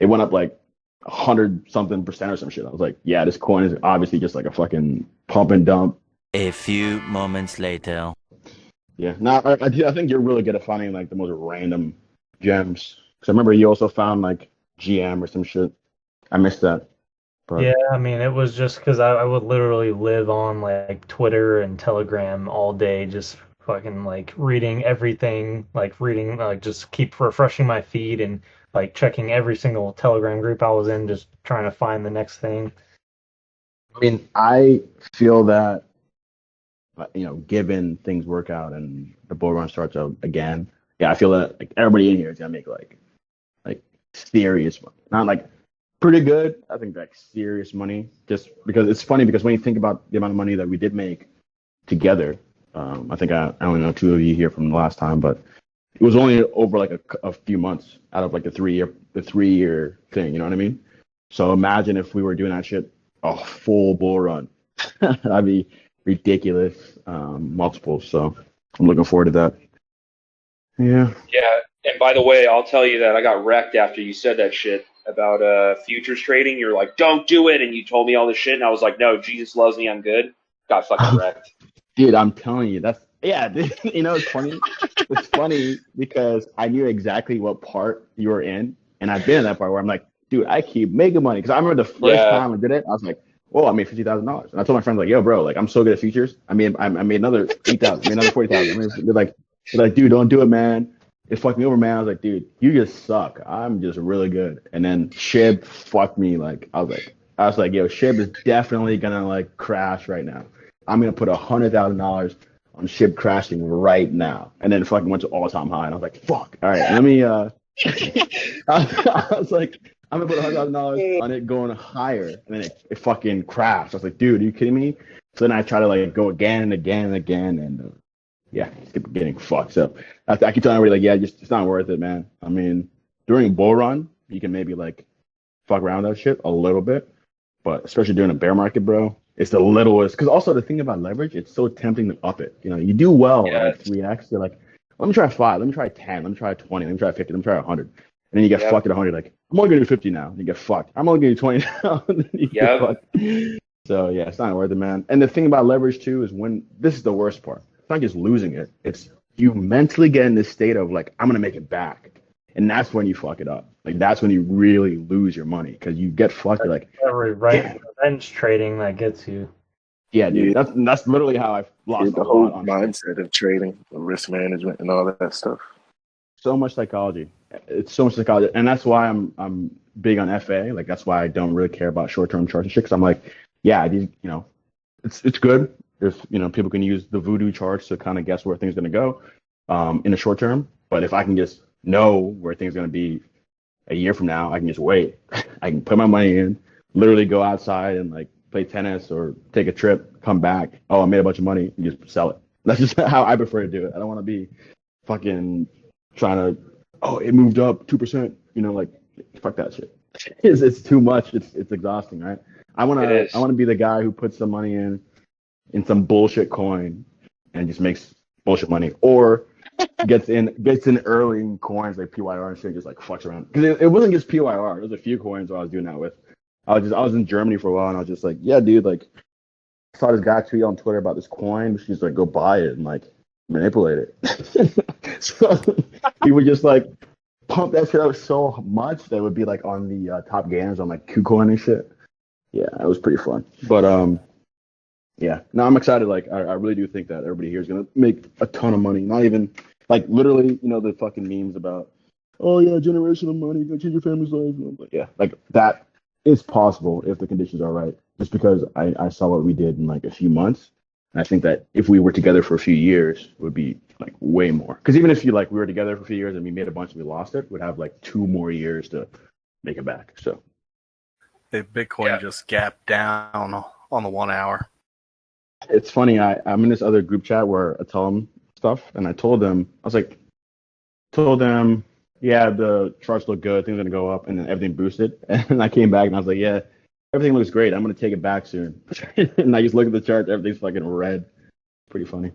it went up like 100-something% or some shit. I was like, yeah, this coin is obviously just like a fucking pump and dump. A few moments later. Yeah, I think you're really good at finding like the most random gems. Because I remember you also found like GM or some shit. I missed that. But yeah, I mean, it was just because I would literally live on like Twitter and Telegram all day, just fucking like reading everything, like just keep refreshing my feed and like checking every single Telegram group I was in, just trying to find the next thing. I mean, I feel that, given things work out and the bull run starts out again, yeah, I feel that like everybody in here is gonna make like serious money. Not like pretty good. I think like serious money. Just because it's funny because when you think about the amount of money that we did make together, I think I only know two of you here from the last time, but it was only over like a few months out of like the 3 year thing. You know what I mean? So imagine if we were doing that shit a full bull run. That'd be ridiculous multiples. So I'm looking forward to that. Yeah. Yeah. And by the way, I'll tell you that I got wrecked after you said that shit about futures trading. You're like, don't do it. And you told me all this shit. And I was like, no, Jesus loves me. I'm good. Got fucking wrecked. Dude, I'm telling you, dude, you know, it's funny. It's funny because I knew exactly what part you were in. And I've been in that part where I'm like, dude, I keep making money. Because I remember the first time I did it, I was like, oh, I made $50,000. And I told my friends, like, yo, bro, like, I'm so good at futures. I made another 8,000, I made another 40,000. They're like, dude, don't do it, man. It fucked me over, man. I was like, dude, you just suck. I'm just really good. And then Shib fucked me. Like, I was like, yo, Shib is definitely gonna like crash right now. I'm gonna put $100,000 on Shib crashing right now. And then it fucking went to all-time high. And I was like, fuck. All right, let me. I was like, I'm gonna put $100,000 on it going higher, and then it fucking crashed. I was like, dude, are you kidding me? So then I try to like go again and again and again, and yeah, it's getting fucked. So I keep telling everybody, like, yeah, just it's not worth it, man. I mean, during bull run, you can maybe like fuck around with that shit a little bit, but especially during a bear market, bro, it's the littlest. Because also the thing about leverage, it's so tempting to up it. You know, you do well at 3x, you're like, let me try 5, let me try 10, let me try 20, let me try 50, let me try 100. And then you get fucked at 100, like, I'm only gonna do 50 now. And you get fucked. I'm only gonna do 20 now. And then you get fucked. So yeah, it's not worth it, man. And the thing about leverage too is when this is the worst part. It's not just losing it. It's you mentally get in this state of like, I'm gonna make it back. And that's when you fuck it up. Like that's when you really lose your money because you get fucked. Like revenge trading that gets you. Yeah, dude. That's literally how I lost the whole mindset of trading, risk management, and all that stuff. So much psychology. It's so much psychology, and that's why I'm big on FA. Like that's why I don't really care about short-term charts and shit. Because I'm like, yeah, these, you know, it's good if people can use the voodoo charts to kind of guess where things are going to go in the short term. But if I can just know where things are going to be a year from now, I can just wait. I can put my money in, literally go outside and like play tennis or take a trip, come back. Oh, I made a bunch of money, and just sell it. That's just how I prefer to do it. I don't want to be fucking trying to, oh, it moved up 2%. Like fuck that shit. It's too much. It's exhausting, right? I want to be the guy who puts some money in some bullshit coin and just makes bullshit money, or gets in early in coins like PYR and shit, just like fucks around. Because it wasn't just PYR. There was a few coins I was doing that with. I was in Germany for a while, and I was just like, yeah, dude, like, I saw this guy tweet on Twitter about this coin. She's like, go buy it and like manipulate it. So he would just like pump that shit up so much that it would be like on the top gainers on like KuCoin and shit. Yeah, it was pretty fun. But yeah, no, I'm excited. Like, I really do think that everybody here is gonna make a ton of money. Not even like literally, the fucking memes about, oh yeah, generational money, you gonna change your family's life. But yeah, like that is possible if the conditions are right. Just because I saw what we did in like a few months, and I think that if we were together for a few years, it would be like way more. Because even if we were together for a few years and we made a bunch and we lost it, we'd have like 2 more years to make it back. So the Bitcoin just gapped down on the 1 hour. It's funny. I'm in this other group chat where I tell them stuff, and I told them, yeah, the charts look good, things are gonna go up, and then everything boosted. And I came back and I was like, yeah, everything looks great. I'm gonna take it back soon. And I just look at the chart, everything's fucking red. Pretty funny.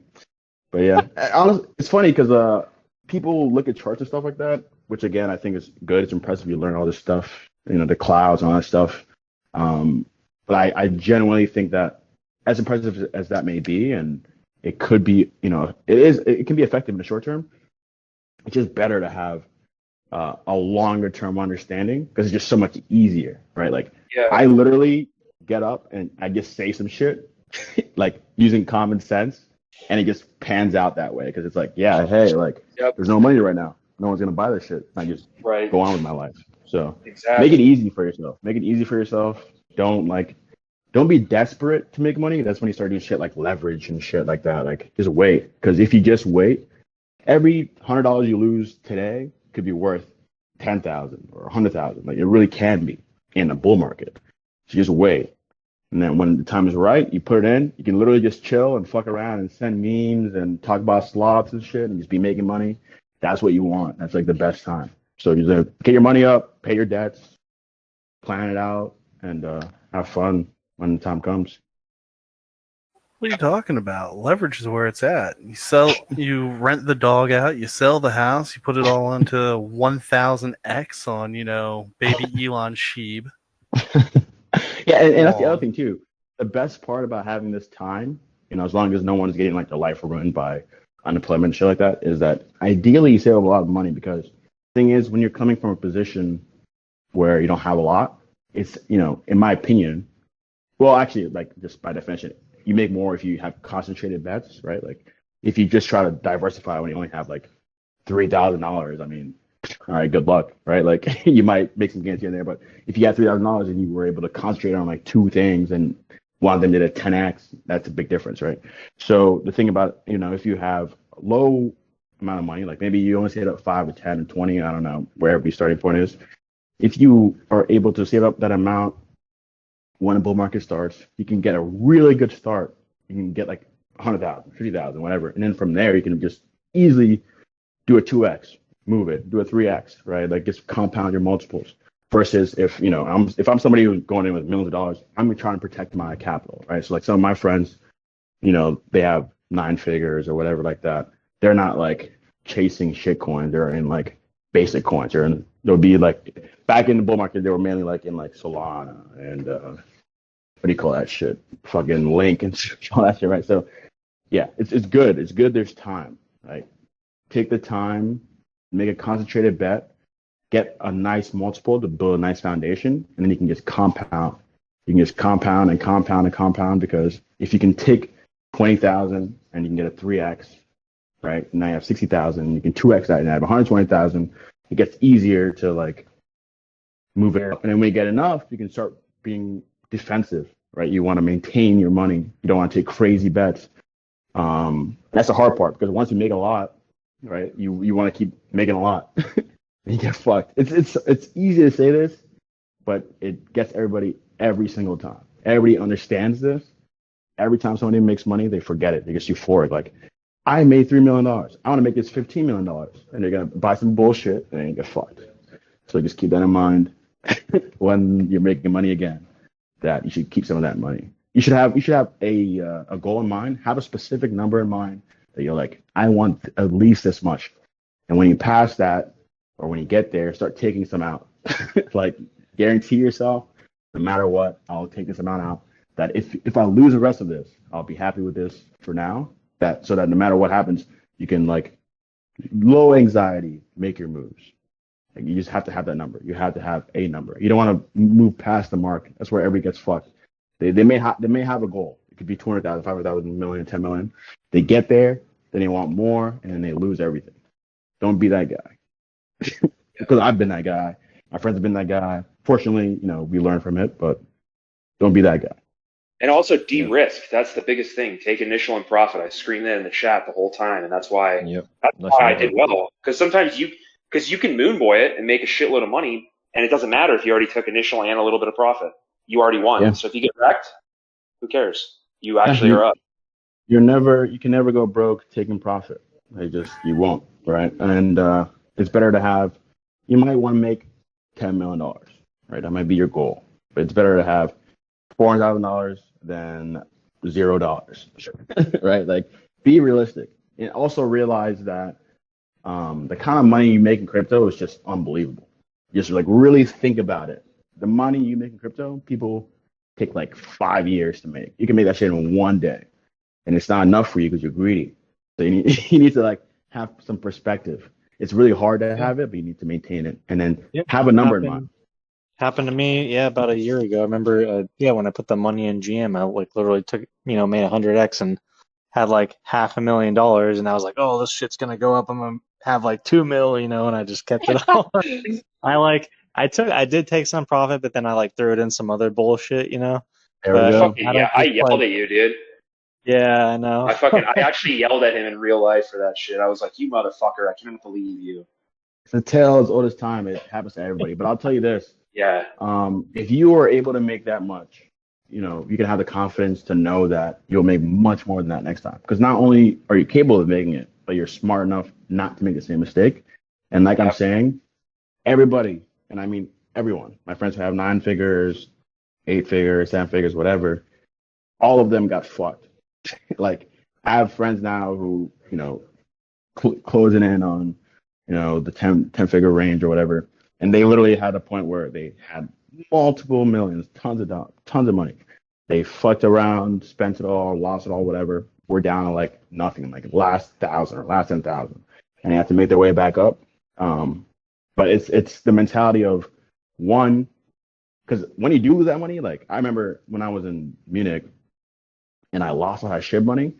But yeah, honestly, it's funny because people look at charts and stuff like that, which again I think is good. It's impressive. You learn all this stuff, the clouds and all that stuff. But I genuinely think that, as impressive as that may be, and it could be, it can be effective in the short term. It's just better to have a longer term understanding because it's just so much easier, right? Like, I literally get up and I just say some shit, like using common sense, and it just pans out that way because it's like, yeah, hey, like, there's no money right now. No one's gonna buy this shit. I just go on with my life. So make it easy for yourself. Make it easy for yourself. Don't be desperate to make money. That's when you start doing shit like leverage and shit like that. Like, just wait. Because if you just wait, every $100 you lose today could be worth $10,000 or $100,000. Like, it really can be. in a bull market. So you just wait. And then when the time is right, you put it in. You can literally just chill and fuck around and send memes and talk about slots and shit and just be making money. That's what you want. That's like the best time. So you just get your money up, pay your debts, plan it out, and have fun when the time comes. What are you talking about? Leverage is where it's at. You rent the dog out, you sell the house, you put it all into 1000x on, baby Elon Sheeb. Yeah, and that's the other thing too. The best part about having this time, as long as no one's getting like their life ruined by unemployment and shit like that, is that ideally you save a lot of money, because the thing is, when you're coming from a position where you don't have a lot, it's, in my opinion, well, actually, like, just by definition, you make more if you have concentrated bets, right? Like, if you just try to diversify when you only have like $3,000, I mean, all right, good luck, right? Like, you might make some gains here and there, but if you had $3,000 and you were able to concentrate on like two things and one of them did a 10x, that's a big difference, right? So the thing about, if you have a low amount of money, like maybe you only save up 5 or 10 or 20, I don't know, wherever your starting point is. If you are able to save up that amount when a bull market starts, you can get a really good start. You can get like 100,000, 50,000, whatever. And then from there, you can just easily do a 2x, move it, do a 3x, right? Like, just compound your multiples. Versus if, I'm somebody who's going in with millions of dollars, I'm trying to protect my capital, right? So like some of my friends, they have 9 figures or whatever like that. They're not like chasing shit coins. They're in like basic coins. They'll be like, back in the bull market, they were mainly like in like Solana and what do you call that shit? Fucking Link and all that shit, right? So yeah, it's good. It's good there's time, right? Take the time, make a concentrated bet, get a nice multiple to build a nice foundation, and then you can just compound. You can just compound and compound and compound, because if you can take 20,000 and you can get a 3x, right? Now you have 60,000, you can 2x that and have 120,000. It gets easier to like move it up. And then when you get enough, you can start being defensive, right? You want to maintain your money. You don't want to take crazy bets. That's the hard part, because once you make a lot, right, you want to keep making a lot. You get fucked. It's easy to say this, but it gets everybody every single time. Everybody understands this. Every time somebody makes money, they forget it. They get euphoric. Like, I made $3 million. I want to make this $15 million. And they're going to buy some bullshit and then you get fucked. So just keep that in mind when you're making money again, that you should keep some of that money. You should have a goal in mind. Have a specific number in mind that you're like, I want at least this much. And when you pass that, or when you get there, start taking some out. Like, guarantee yourself, no matter what, I'll take this amount out. That if I lose the rest of this, I'll be happy with this for now. So that no matter what happens, you can, like, low anxiety, make your moves. Like, you just have to have that number. You have to have a number. You don't want to move past the mark. That's where everybody gets fucked. They may have a goal. It could be 200,000, 500,000, million, 10 million. They get there, then they want more, and then they lose everything. Don't be that guy. Because I've been that guy. My friends have been that guy. Fortunately, we learn from it, but don't be that guy. And also de-risk. That's the biggest thing. Take initial and profit. I screamed that in the chat the whole time, and that's why I did well. Because sometimes you can moonboy it and make a shitload of money, and it doesn't matter if you already took initial and a little bit of profit. You already won. Yeah. So if you get wrecked, who cares? You actually are up. You can never go broke taking profit. You won't, right? And it's better to have. You might want to make $10 million, right? That might be your goal, but it's better to have $400,000 than $0, right? Like, be realistic, and also realize that the kind of money you make in crypto is just unbelievable. Just like really think about it. The money you make in crypto, people take like 5 years to make. You can make that shit in one day, and it's not enough for you because you're greedy. So you need to like have some perspective. It's really hard to have it, but you need to maintain it, and then have a number in mind. Happened to me, about a year ago. I remember, when I put the money in GM, I like literally took, made 100x and had like $500,000, and I was like, oh, this shit's gonna go up. I'm gonna have like 2 mil, and I just kept it all. I did take some profit, but then I like threw it in some other bullshit, There we go. I yelled at you, dude. Yeah, I know. I actually yelled at him in real life for that shit. I was like, you motherfucker, I can't believe you. It's a tale as old as time. It happens to everybody. But I'll tell you this. Yeah. If you are able to make that much, you know, you can have the confidence to know that you'll make much more than that next time. Because not only are you capable of making it, but you're smart enough not to make the same mistake. And like I'm saying, everybody, and I mean everyone, my friends who have 9 figures, 8 figures, 7 figures, whatever, all of them got fucked. Like, I have friends now who, you know, closing in on, you know, the 10 figure range or whatever. And they literally had a point where they had multiple millions, tons of dollars, tons of money. They fucked around, spent it all, lost it all, whatever. We're down to like nothing, like last 1,000 or last 10,000, and they have to make their way back up. But it's the mentality of one, because when you do lose that money, like I remember when I was in Munich and I lost all that shit money.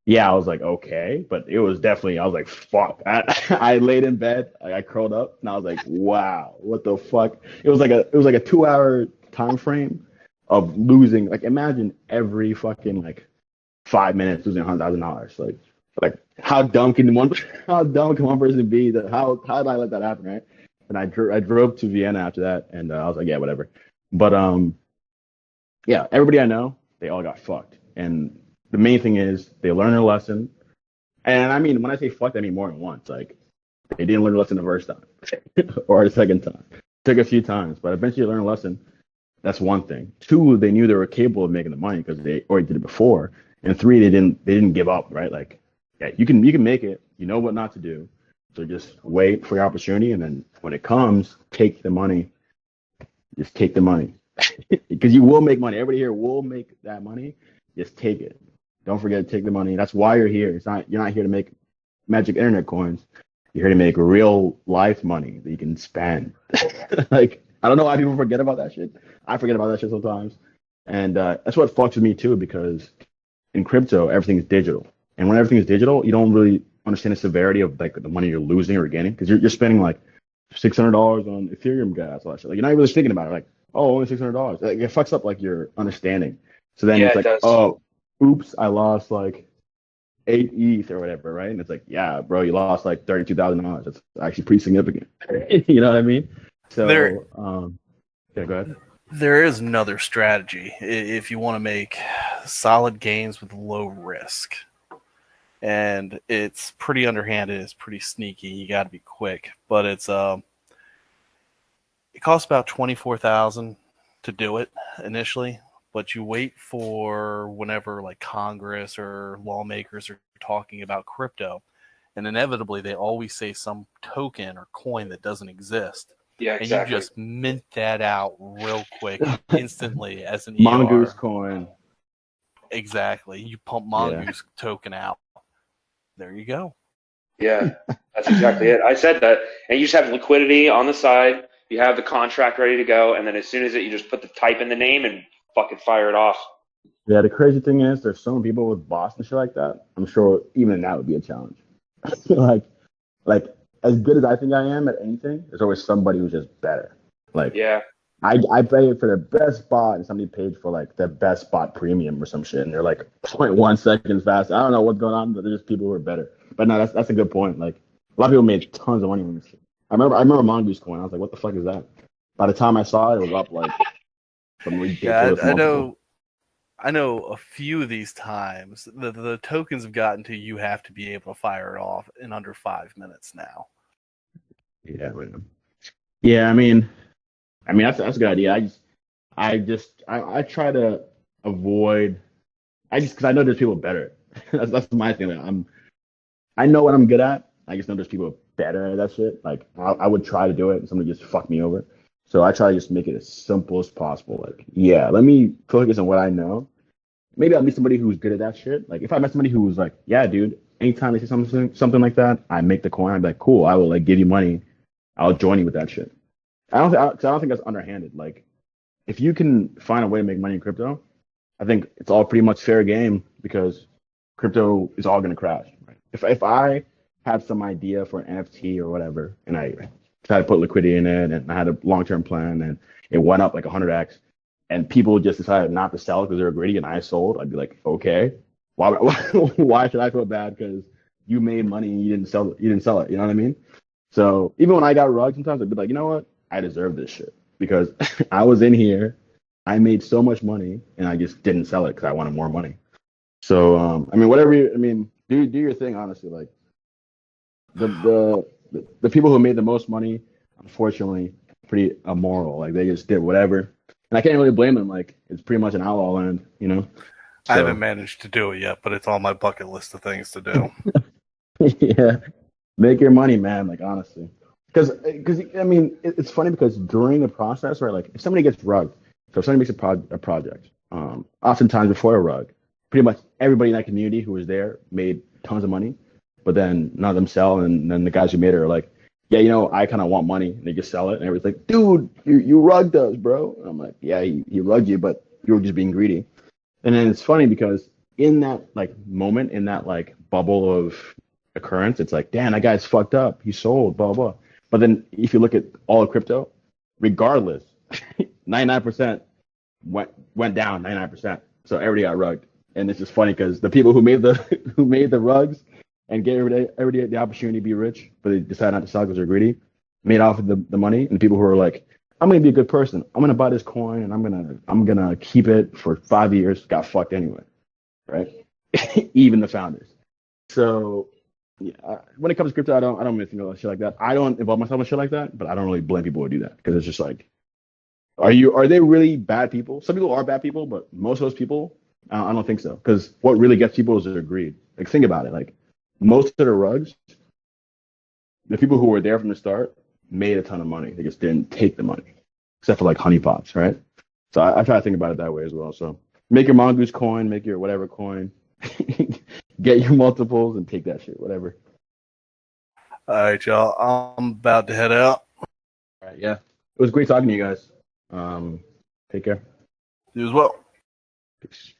Yeah, I was like, okay, but it was definitely, I was like, fuck. I laid in bed, I curled up, and I was like, wow, what the fuck? It was like a 2-hour time frame of losing. Like, imagine every fucking like 5 minutes losing $100,000. Like how dumb can one person be? That how did I let that happen, right? And I drove to Vienna after that, and I was like, yeah, whatever. But yeah, everybody I know, they all got fucked, and the main thing is they learn their lesson. And I mean, when I say fucked, I mean more than once. Like, they didn't learn the lesson the first time or the second time. It took a few times, but eventually they learn a lesson. That's one thing. 2, they knew they were capable of making the money because they already did it before. And 3, they didn't give up, right? Like, yeah, you can make it. You know what not to do. So just wait for your opportunity, and then when it comes, take the money. Just take the money. Because you will make money. Everybody here will make that money. Just take it. Don't forget to take the money. That's why you're here. You're not here to make magic internet coins. You're here to make real life money that you can spend. Like, I don't know why people forget about that shit. I forget about that shit sometimes. And that's what fucks with me too, because in crypto, everything's digital. And when everything's digital, you don't really understand the severity of like the money you're losing or gaining, because you're spending like $600 on Ethereum gas, all that shit. Like, you're not really thinking about it. Like, oh, only $600. Like, it fucks up like your understanding. So then it's like, oh, oops, I lost like 8 ETH or whatever, right? And it's like, yeah, bro, you lost like $32,000. That's actually pretty significant. You know what I mean? So, yeah, go ahead. There is another strategy if you want to make solid gains with low risk. And it's pretty underhanded, it's pretty sneaky. You got to be quick, but it costs about $24,000 to do it initially. But you wait for whenever like Congress or lawmakers are talking about crypto, and inevitably they always say some token or coin that doesn't exist. Yeah, exactly. And you just mint that out real quick, instantly as an Mongoose EOR. coin. Exactly. You pump Mongoose token out. There you go. Yeah, that's exactly it. I said that. And you just have liquidity on the side. You have the contract ready to go. And then as soon as you just put the type in the name and fucking fire it off. Yeah, the crazy thing is there's so many people with bots and shit like that. I'm sure even that would be a challenge. like as good as I think I am at anything, there's always somebody who's just better. Like, yeah, I paid for the best bot, and somebody paid for like the best bot premium or some shit, and they're like 0.1 seconds fast. I don't know what's going on, but there's just people who are better. But no, that's a good point. Like, a lot of people made tons of money on this shit. I remember Mongoose coin. I was like, what the fuck is that? By the time I saw it, it was up like some ridiculous. Yeah, I know a few of these times the tokens have gotten to you have to be able to fire it off in under 5 minutes now. Yeah, I mean that's a good idea. I try to avoid. Because I know there's people better. that's my thing. I know what I'm good at. I just know there's people better at that shit. Like, I would try to do it, and somebody just fuck me over. So I try to just make it as simple as possible. Like, yeah, let me focus on what I know. Maybe I'll meet somebody who's good at that shit. Like, if I met somebody who was like, yeah, dude, anytime they say something like that, I make the coin. I'd be like, cool, I will like give you money. I'll join you with that shit. I don't think that's underhanded. Like, if you can find a way to make money in crypto, I think it's all pretty much fair game, because crypto is all going to crash. Right? If I had some idea for an NFT or whatever, and I tried to put liquidity in it, and I had a long-term plan, and it went up like 100x, and people just decided not to sell because they were greedy, and I sold, I'd be like, okay, why should I feel bad because you made money and you didn't sell it? You know what I mean? So even when I got rugged, sometimes I'd be like, you know what? I deserve this shit. because I was in here, I made so much money, and I just didn't sell it because I wanted more money. So I mean, whatever. Do your thing. Honestly, like the people who made the most money, unfortunately, pretty immoral. Like they just did whatever, and I can't really blame them. Like it's pretty much an outlaw land, you know. I haven't managed to do it yet, but it's on my bucket list of things to do. Yeah, make your money, man. Like honestly, because I mean, it's funny because during the process, right? Like if somebody gets rugged, so if somebody makes a project, oftentimes before a rug, pretty much everybody in that community who was there made tons of money, but then none of them sell, and then the guys who made it are like, yeah, you know, I kind of want money, and they just sell it, and everybody's like, dude, you rugged us, bro. And I'm like, yeah, he rugged you, but you were just being greedy. And then it's funny because in that like moment, in that like bubble of occurrence, it's like, damn, that guy's fucked up. He sold, blah blah. But then if you look at all of crypto, regardless, 99% went down 99%. So everybody got rugged. And it's just funny because the people who made the rugs and gave everybody the opportunity to be rich, but they decided not to sell because they're greedy, made off of the money. And the people who are like, I'm gonna be a good person. I'm gonna buy this coin and I'm gonna keep it for 5 years. Got fucked anyway, right? Even the founders. So yeah, when it comes to crypto, I don't really think about shit like that. I don't involve myself in shit like that, but I don't really blame people who do that because it's just like, are they really bad people? Some people are bad people, but most of those people, I don't think so. Because what really gets people is their greed. Like think about it. Like most of the rugs, the people who were there from the start made a ton of money. They just didn't take the money, except for like honeypots, right? So I try to think about it that way as well. So make your mongoose coin, make your whatever coin, get your multiples, and take that shit, whatever. All right, y'all. I'm about to head out. All right, yeah. It was great talking to you guys. Take care. You as well. Peace.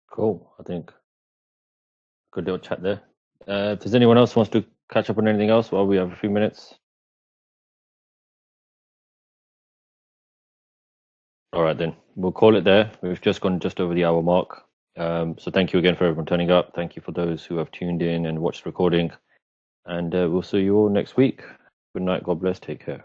Cool. I think good little chat there. If there's anyone else who wants to catch up on anything else while we have a few minutes. All right, then we'll call it there. We've just gone just over the hour mark. So thank you again for everyone turning up. Thank you for those who have tuned in and watched the recording. And we'll see you all next week. Good night. God bless. Take care.